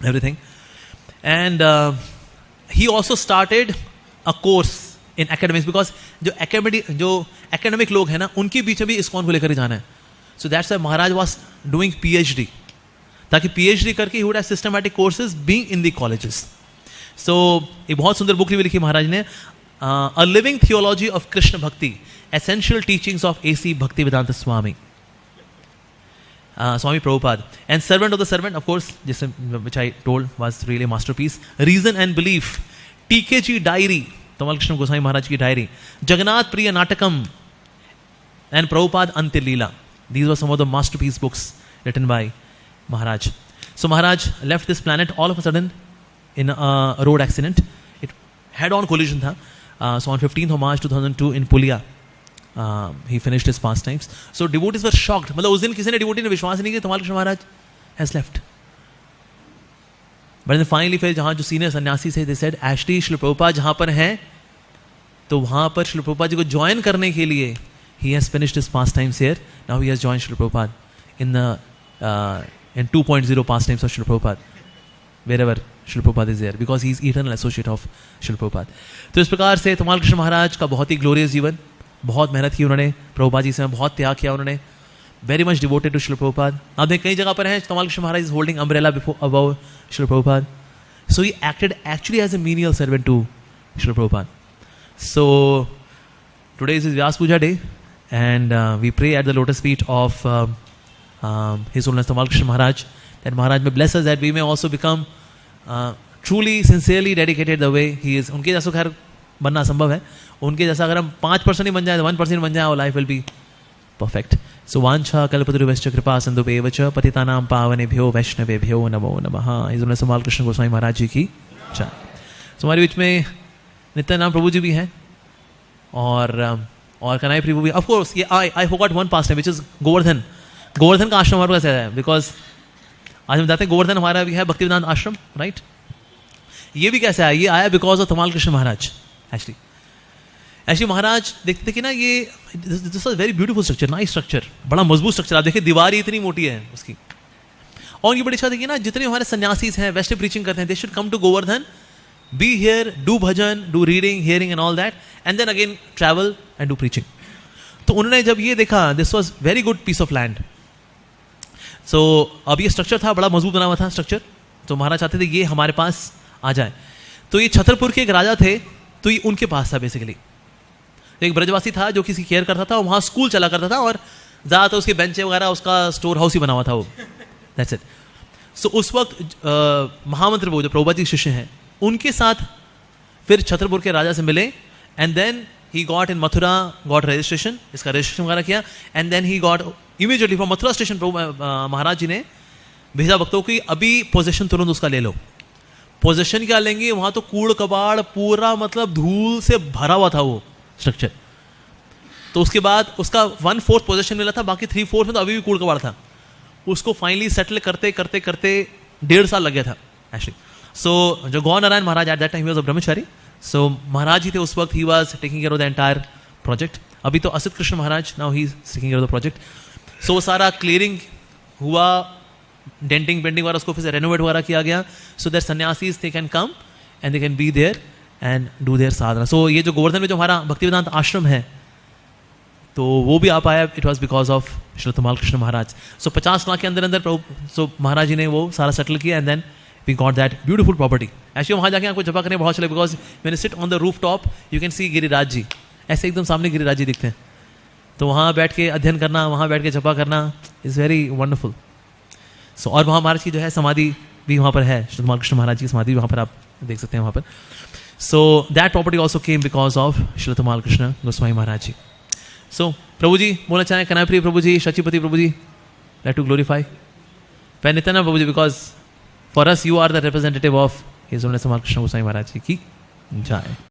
everything and he also started a course in academics because जो एकेडमिक लोग हैं ना उनके बीच भी ISKCON को लेकर जाना है. So that's why Maharaj was doing PhD, ताकि PhD करके he would have systematic courses being in the colleges. So एक बहुत सुंदर बुक भी लिखी महाराज ने, A Living Theology of Krishna Bhakti, Essential Teachings of A.C. Bhaktivedanta Swami, Swami Prabhupada, and Servant of the Servant, of course, which I told was really a masterpiece. Reason and Belief, TKG Diary, Tamal Krishna Goswami Maharaj ki diary, Jagannath Priya Natakam, and Prabhupada Antya Leela. These were some of the masterpiece books written by Maharaj. So Maharaj left this planet all of a sudden in a road accident. It head-on collision tha. So on 15th of March 2002 in Pulia, he finished his pastimes. So devotees were shocked. मतलब उस दिन किसी ने devotee ने विश्वास नहीं किया तमाल कृष्ण महाराज has left. But then finally फिर जहाँ जो सीनियर सन्यासी थे, they said actually Shri Prabhupada जहाँ पर हैं तो वहाँ पर श्री प्रभुपाद जी को ज्वाइन करने के लिए he has finished his pastimes here. Now he has joined Shri Prabhupada in the in 2.0 pastimes of Shri Prabhupada, wherever Shri Prabhupada is there, because he is eternal associate of Shri Prabhupada. तो इस प्रकार से तमाल कृष्ण महाराज का बहुत ही glorious जीवन, बहुत मेहनत की उन्होंने, प्रभुपाद जी से बहुत त्याग किया उन्होंने, very much devoted to Shri Prabhupada. आप देख कई जगह पर हैं Tamal Krishna Maharaj is holding umbrella before above Shri Prabhupada. So he acted actually as a menial servant to Shri Prabhupada. So today is Vyasa Puja day and we pray at the lotus feet of His Holiness Tamal Krishna Maharaj, that Maharaj may bless us, that we may also become truly sincerely dedicated the way he is. उनके जैसा खैर बनना असंभव है, उनके जैसा अगर हम 5% ही बन जाए, 1% बन जाए, our life will be perfect. So वांछा कल्पतरुभ्यश्च कृपा सिन्धुभ्येव च पतितानां पावनेभ्यो वैष्णवेभ्यो नमो नमः. His Holiness Tamal Krishna Goswami महाराज जी की जय. So हमारे बीच में नित्यानंद प्रभु जी भी हैं और कनाई प्रभु भी. ऑफ कोर्स ये I forgot one past which is Govardhan. Govardhan का आश्रम हमारे पास है, बिकॉज आज हम जाते हैं गोवर्धन हमारा भी है भक्तिवेदांत आश्रम, राइट. ये भी कैसे आया? ये आया because of Tamal Krishna Maharaj. Actually महाराज देखते कि ना ये this was very beautiful structure, nice structure, बड़ा मजबूत स्ट्रक्चर। आप देखिए दीवार ही इतनी मोटी है उसकी। और ये बड़ी इच्छा थी कि ना जितने हमारे सन्यासीज हैं वेस्ट प्रीचिंग करते हैं, they should come to Govardhan, be here, do bhajan, do reading, hearing and all that, and then again travel and do preaching. तो उन्होंने जब ये देखा, this was very good piece of land. So अब ये स्ट्रक्चर था, बड़ा मजबूत बना हुआ था स्ट्रक्चर, तो महाराज चाहते थे ये हमारे पास आ जाए। तो ये छतरपुर के एक राजा थे, तो ये उनके पास था बेसिकली। एक ब्रजवासी था जो किसी केयर करता था, और वहाँ स्कूल चला करता था, और ज़्यादातर उसके बेंचे वगैरह उसका स्टोर हाउस ही बना हुआ था वो। That's it. सो उस वक्त महामंत्र वो जो प्रभुपाद जी शिष्य हैं, उनके साथ फिर छतरपुर के राजा से मिले, and then he got in Mathura, got registration, इसका रजिस्ट्रेशन वगैरह किया, and then he got immediately from Mathura station Maharaj ji ने भेजा भक्तों की, अभी पोजेशन तुरंत उसका ले लो। पोजेशन क्या लेंगे, वहाँ तो कूड़ कबाड़ पूरा, मतलब धूल से भरा हुआ था वो स्ट्रक्चर। तो उसके बाद उसका 1/4 पोजेशन मिला था, बाकी 3/4 में तो अभी भी कूड़ कबाड़ था। उसको फाइनली सेटल करते करते करते 1.5 साल लग गया था एक्चुअली। सो जो Gaur Narayan Maharaj at that time he was a brahmachari, so Maharaj ji थे उस वक्त, he was taking care of the entire project. अभी तो Asit Krishna Maharaj, now he is taking care of the project. So वो सारा क्लियरिंग हुआ, डेंटिंग पेंटिंग वगैरह, उसको फिर से रेनोवेट वगैरह किया गया, so that sannyasis they can come and they can be there and do their sadhana. सो ये जो गोवर्धन में जो हमारा भक्तिवेदांत आश्रम है, तो वो भी आ पाया, it was because of Shri Tamal Krishna महाराज। सो 50 लाख के अंदर अंदर सो महाराज जी ने वो सारा सेटल किया, and then we got that beautiful property. Actually वहाँ जाके आपको जपा करने बहुत चले, because when you sit on the rooftop you can see Giriraj ji, ऐसे एकदम सामने गिरिराज जी दिखते हैं। तो वहाँ बैठ के अध्ययन करना, वहाँ बैठ के जपा करना इज़ वेरी वंडरफुल। सो और वहाँ महाराज की जो है समाधि भी वहाँ पर है, श्री तमाल कृष्ण महाराज की समाधि वहाँ पर आप देख सकते हैं वहाँ पर। So that property also came because of Shri Tamal Krishna Goswami महाराज जी। सो प्रभु जी बोलना चाहें, Kanapriya Prabhu ji, Shachipati Prabhu ji, let to glorify Nityananda Prabhu ji, because for us you are the representative of his holiness Tamal Krishna Goswami महाराज जी की जय।